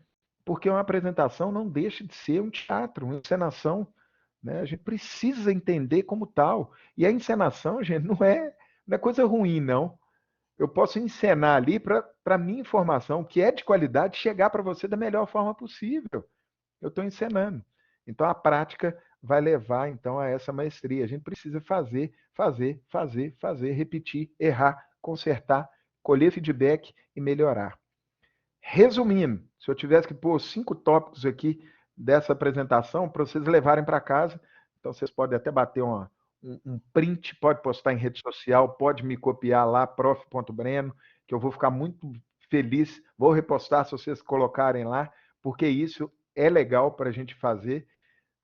Porque uma apresentação não deixa de ser um teatro, uma encenação, né? A gente precisa entender como tal. E a encenação, gente, não é coisa ruim, não. Eu posso encenar ali para a minha informação, que é de qualidade, chegar para você da melhor forma possível. Eu estou encenando. Então, a prática vai levar, então, a essa maestria. A gente precisa fazer, repetir, errar, consertar, colher feedback e melhorar. Resumindo, se eu tivesse que pôr 5 tópicos aqui dessa apresentação para vocês levarem para casa, então vocês podem até bater um print, pode postar em rede social, pode me copiar lá, prof.breno, que eu vou ficar muito feliz, vou repostar se vocês colocarem lá, porque isso é legal para a gente fazer.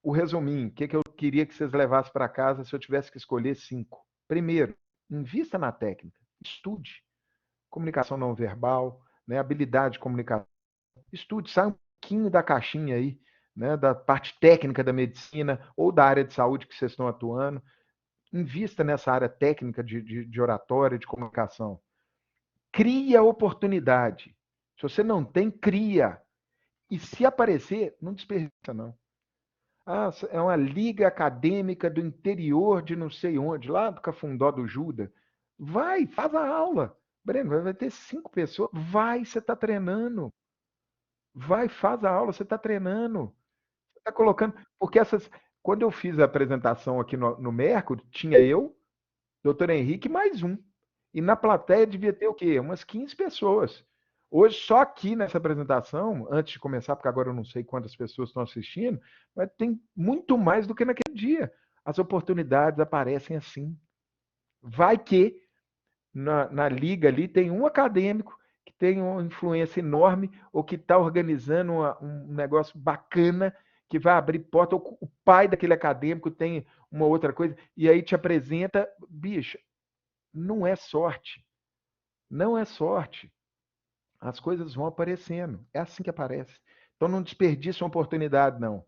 O resuminho, o que eu queria que vocês levassem para casa se eu tivesse que escolher 5? Primeiro, invista na técnica, estude. Comunicação não verbal, né, habilidade de comunicação. Estude, sai um pouquinho da caixinha aí, né, da parte técnica da medicina ou da área de saúde que vocês estão atuando. Invista nessa área técnica de oratória, de comunicação. Cria oportunidade. Se você não tem, cria. E se aparecer, não desperdiça, não. Ah, é uma liga acadêmica do interior de não sei onde, lá do Cafundó do Juda. Vai, faz a aula. Breno, vai ter 5 pessoas. Vai, você está treinando. Vai, faz a aula, você está treinando. Você está colocando. Porque quando eu fiz a apresentação aqui no Mercury, tinha eu, doutor Henrique, mais um. E na plateia devia ter o quê? Umas 15 pessoas. Hoje, só aqui nessa apresentação, antes de começar, porque agora eu não sei quantas pessoas estão assistindo, mas tem muito mais do que naquele dia. As oportunidades aparecem assim. Vai que na liga ali tem um acadêmico que tem uma influência enorme ou que está organizando um negócio bacana que vai abrir porta, ou o pai daquele acadêmico tem uma outra coisa, e aí te apresenta, bicho, não é sorte. Não é sorte. As coisas vão aparecendo. É assim que aparece. Então não desperdice uma oportunidade, não.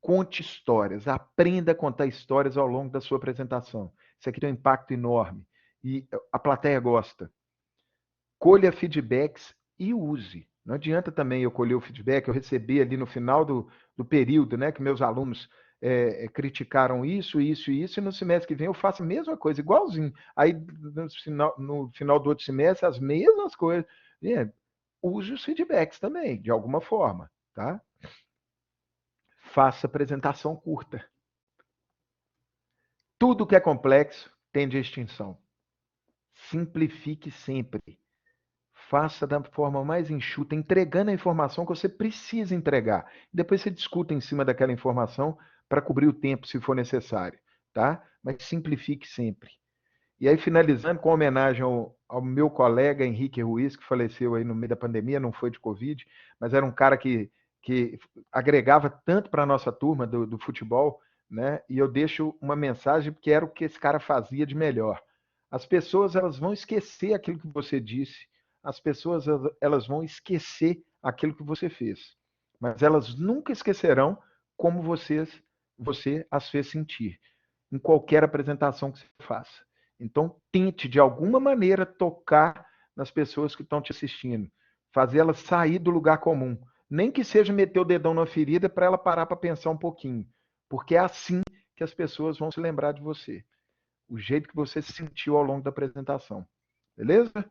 Conte histórias. Aprenda a contar histórias ao longo da sua apresentação. Isso aqui tem um impacto enorme. E a plateia gosta. Colha feedbacks e use. Não adianta também eu colher o feedback, eu recebi ali no final do período, né, que meus alunos criticaram isso, isso e isso, e no semestre que vem eu faço a mesma coisa, igualzinho. Aí no final do outro semestre, as mesmas coisas. Use os feedbacks também, de alguma forma, tá? Faça apresentação curta. Tudo que é complexo tende à extinção. Simplifique sempre. Faça da forma mais enxuta, entregando a informação que você precisa entregar. Depois você discuta em cima daquela informação para cobrir o tempo, se for necessário, tá? Mas simplifique sempre. E aí, finalizando com homenagem ao meu colega Henrique Ruiz, que faleceu aí no meio da pandemia, não foi de Covid, mas era um cara que agregava tanto para a nossa turma do futebol, né? E eu deixo uma mensagem, porque era o que esse cara fazia de melhor. As pessoas, elas vão esquecer aquilo que você disse, as pessoas, elas vão esquecer aquilo que você fez. mas elas nunca esquecerão como você as fez sentir, em qualquer apresentação que você faça. Então, tente, de alguma maneira, tocar nas pessoas que estão te assistindo, fazer elas sair do lugar comum. Nem que seja meter o dedão na ferida para ela parar para pensar um pouquinho, porque é assim que as pessoas vão se lembrar de você. O jeito que você se sentiu ao longo da apresentação. Beleza?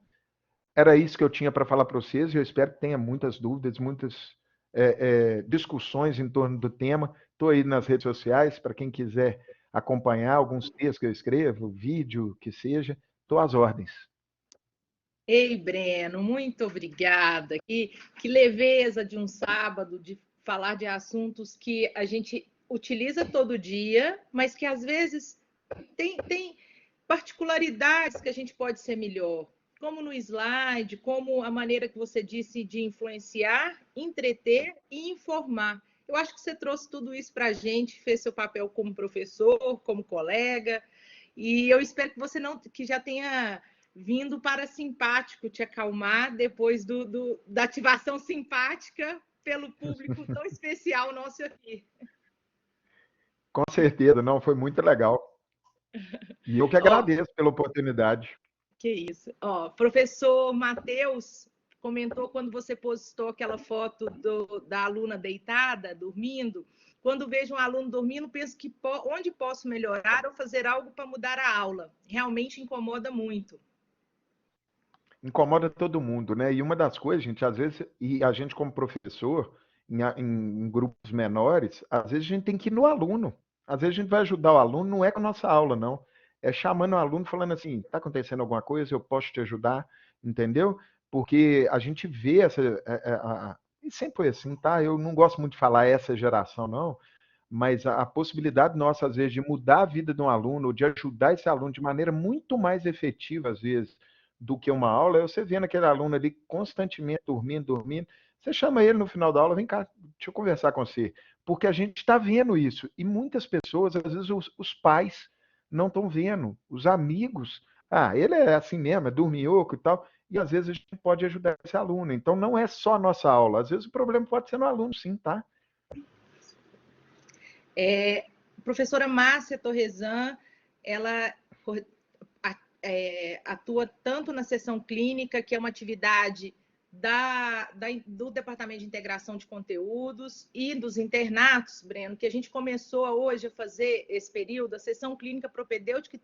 Era isso que eu tinha para falar para vocês e eu espero que tenha muitas dúvidas, muitas discussões em torno do tema. Estou aí nas redes sociais para quem quiser acompanhar alguns textos que eu escrevo, vídeo, que seja. Estou às ordens. Ei, Breno, muito obrigada. Que leveza de um sábado de falar de assuntos que a gente utiliza todo dia, mas que às vezes tem particularidades que a gente pode ser melhor, como no slide, como a maneira que você disse de influenciar, entreter e informar. Eu acho que você trouxe tudo isso para a gente, fez seu papel como professor, como colega, e eu espero que você que já tenha vindo para simpático te acalmar depois da ativação simpática pelo público tão especial nosso aqui. Com certeza, não, foi muito legal. E eu que agradeço pela oportunidade. Que isso. Professor Matheus comentou quando você postou aquela foto da aluna deitada, dormindo. Quando vejo um aluno dormindo, penso que onde posso melhorar ou fazer algo para mudar a aula. Realmente incomoda muito. Incomoda todo mundo, né? E uma das coisas, gente, às vezes, e a gente como professor, em grupos menores, às vezes a gente tem que ir no aluno. Às vezes a gente vai ajudar o aluno, não é com a nossa aula, não. É chamando o aluno, falando assim, está acontecendo alguma coisa, eu posso te ajudar, entendeu? Porque a gente vê e sempre foi assim, tá? Eu não gosto muito de falar essa geração, não, mas a possibilidade nossa, às vezes, de mudar a vida de um aluno, ou de ajudar esse aluno de maneira muito mais efetiva, às vezes, do que uma aula, é você vendo aquele aluno ali constantemente dormindo. Você chama ele no final da aula, vem cá, deixa eu conversar com você. Porque a gente está vendo isso. E muitas pessoas, às vezes, os pais não estão vendo. Os amigos, ele é assim mesmo, é dorminhoco e tal. E às vezes a gente pode ajudar esse aluno. Então não é só a nossa aula. Às vezes o problema pode ser no aluno, sim, tá? Professora Márcia Torresan, ela atua tanto na sessão clínica, que é uma atividade do Departamento de Integração de Conteúdos e dos internatos, Breno, que a gente começou hoje a fazer esse período, a sessão clínica propedêutica e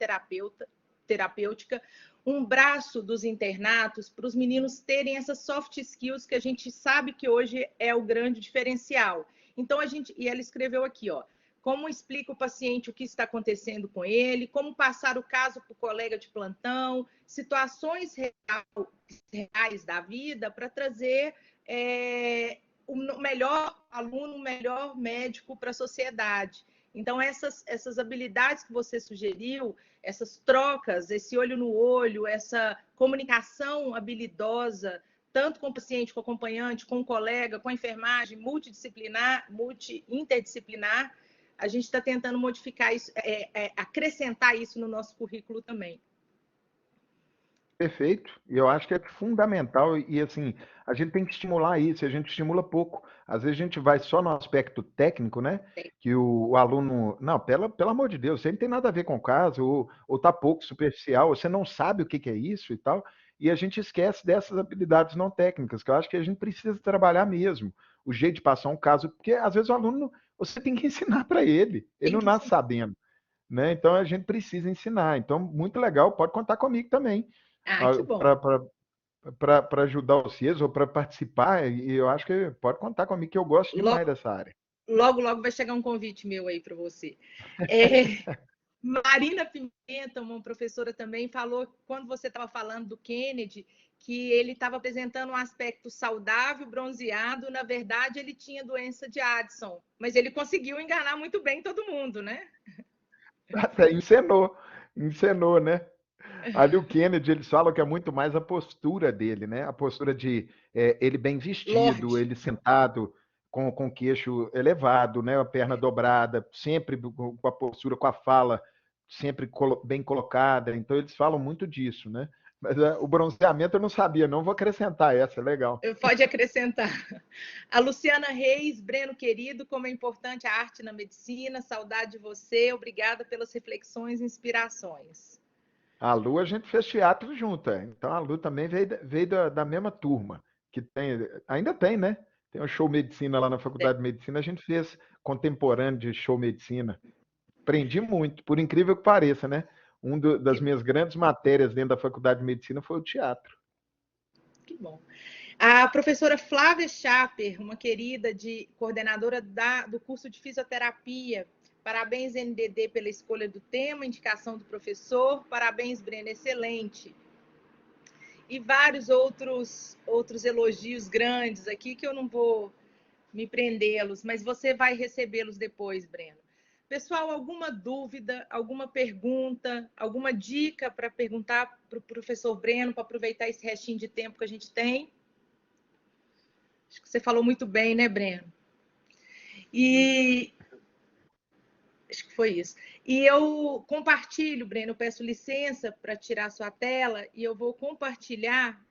terapêutica, um braço dos internatos para os meninos terem essas soft skills que a gente sabe que hoje é o grande diferencial. Então, e ela escreveu aqui, como explica o paciente o que está acontecendo com ele, como passar o caso para o colega de plantão, situações reais da vida para trazer o melhor aluno, o melhor médico para a sociedade. Então, essas habilidades que você sugeriu, essas trocas, esse olho no olho, essa comunicação habilidosa, tanto com o paciente, com o acompanhante, com o colega, com a enfermagem, multidisciplinar, interdisciplinar, a gente está tentando modificar isso, acrescentar isso no nosso currículo também. Perfeito. E eu acho que é fundamental. E assim, a gente tem que estimular isso, e a gente estimula pouco. Às vezes a gente vai só no aspecto técnico, né? Que o aluno. Não, pelo amor de Deus, você não tem nada a ver com o caso, ou tá pouco superficial, você não sabe o que é isso e tal. E a gente esquece dessas habilidades não técnicas, que eu acho que a gente precisa trabalhar mesmo. O jeito de passar um caso, porque às vezes o aluno, você tem que ensinar para ele, ele não nasce sabendo, né? Então a gente precisa ensinar. Então, muito legal, pode contar comigo também. Que bom. Para ajudar vocês ou para participar, e eu acho que pode contar comigo, que eu gosto demais dessa área. Logo vai chegar um convite meu aí para você. Marina Pimenta, uma professora também, falou, quando você estava falando do Kennedy, que ele estava apresentando um aspecto saudável, bronzeado, na verdade ele tinha doença de Addison, mas ele conseguiu enganar muito bem todo mundo, né? Até encenou, né? Ali o Kennedy, eles falam que é muito mais a postura dele, né? A postura de ele bem vestido, Lorde. ele sentado com o queixo elevado, né? A perna dobrada, sempre com a postura, com a fala sempre bem colocada. Então eles falam muito disso, né? Mas o bronzeamento eu não sabia, não. Vou acrescentar essa, legal. Pode acrescentar. A Luciana Reis, Breno querido, como é importante a arte na medicina, saudade de você, obrigada pelas reflexões e inspirações. A Lu, a gente fez teatro junto, é. Então a Lu também veio da mesma turma, que tem, ainda tem, né? Tem um show medicina lá na Faculdade de Medicina, a gente fez contemporâneo de show medicina. Aprendi muito, por incrível que pareça, né? Das minhas grandes matérias dentro da Faculdade de Medicina foi o teatro. Que bom. A professora Flávia Schaper, uma querida coordenadora do curso de fisioterapia. Parabéns, NDD, pela escolha do tema, indicação do professor. Parabéns, Breno, excelente. E vários outros elogios grandes aqui que eu não vou me prendê-los, mas você vai recebê-los depois, Breno. Pessoal, alguma dúvida, alguma pergunta, alguma dica para perguntar para o professor Breno, para aproveitar esse restinho de tempo que a gente tem? Acho que você falou muito bem, né, Breno? E acho que foi isso. E eu compartilho, Breno, eu peço licença para tirar sua tela e eu vou compartilhar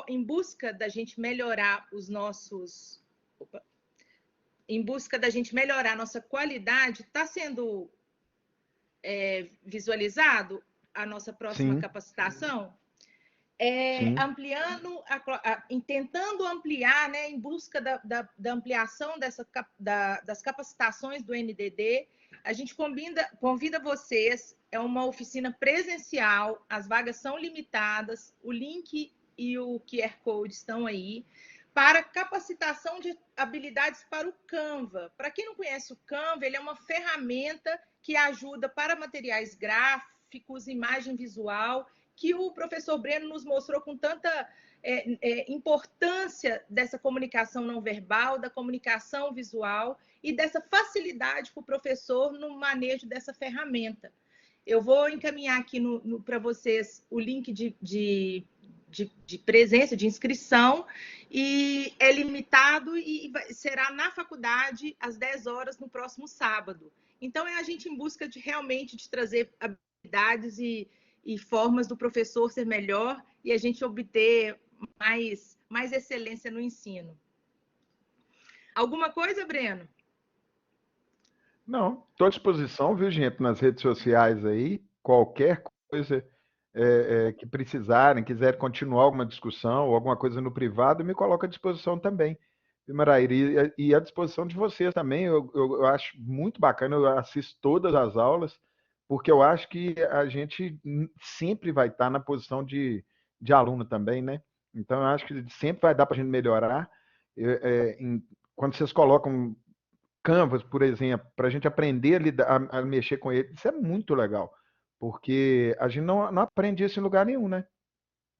em busca da gente melhorar os nossos... Opa. Em busca da gente melhorar a nossa qualidade, está sendo visualizado a nossa próxima Sim. Capacitação? Sim. Ampliando, tentando ampliar, né, em busca da ampliação das capacitações do NDD, a gente convida vocês, é uma oficina presencial, as vagas são limitadas, o link e o QR Code estão aí, para capacitação de habilidades para o Canva. Para quem não conhece o Canva, ele é uma ferramenta que ajuda para materiais gráficos, imagem visual, que o professor Breno nos mostrou com tanta importância dessa comunicação não verbal, da comunicação visual e dessa facilidade para o professor no manejo dessa ferramenta. Eu vou encaminhar aqui para vocês o link de presença, de inscrição, e é limitado e será na faculdade às 10 horas no próximo sábado. Então, é a gente em busca de realmente de trazer habilidades e formas do professor ser melhor e a gente obter mais excelência no ensino. Alguma coisa, Breno? Não, estou à disposição, viu, gente, nas redes sociais aí, qualquer coisa que precisarem, quiserem continuar alguma discussão ou alguma coisa no privado, me coloco à disposição também, Maraíra, e à disposição de vocês também. Eu acho muito bacana, eu assisto todas as aulas, porque eu acho que a gente sempre vai estar na posição de aluno também, né? Então, eu acho que sempre vai dar para a gente melhorar. Quando vocês colocam Canvas, por exemplo, para a gente aprender a mexer com ele, isso é muito legal, porque a gente não aprende isso em lugar nenhum, né?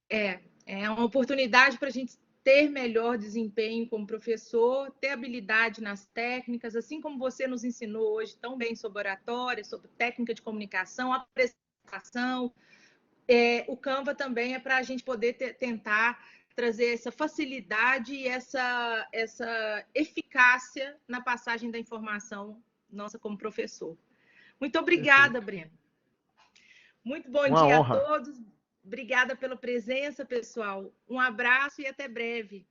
É uma oportunidade para a gente ter melhor desempenho como professor, ter habilidade nas técnicas, assim como você nos ensinou hoje tão bem sobre oratória, sobre técnica de comunicação, apresentação. O Canva também é para a gente poder tentar trazer essa facilidade e essa eficácia na passagem da informação nossa como professor. Muito obrigada, Breno. Muito bom Uma dia honra. a todos. Obrigada pela presença, pessoal. Um abraço e até breve.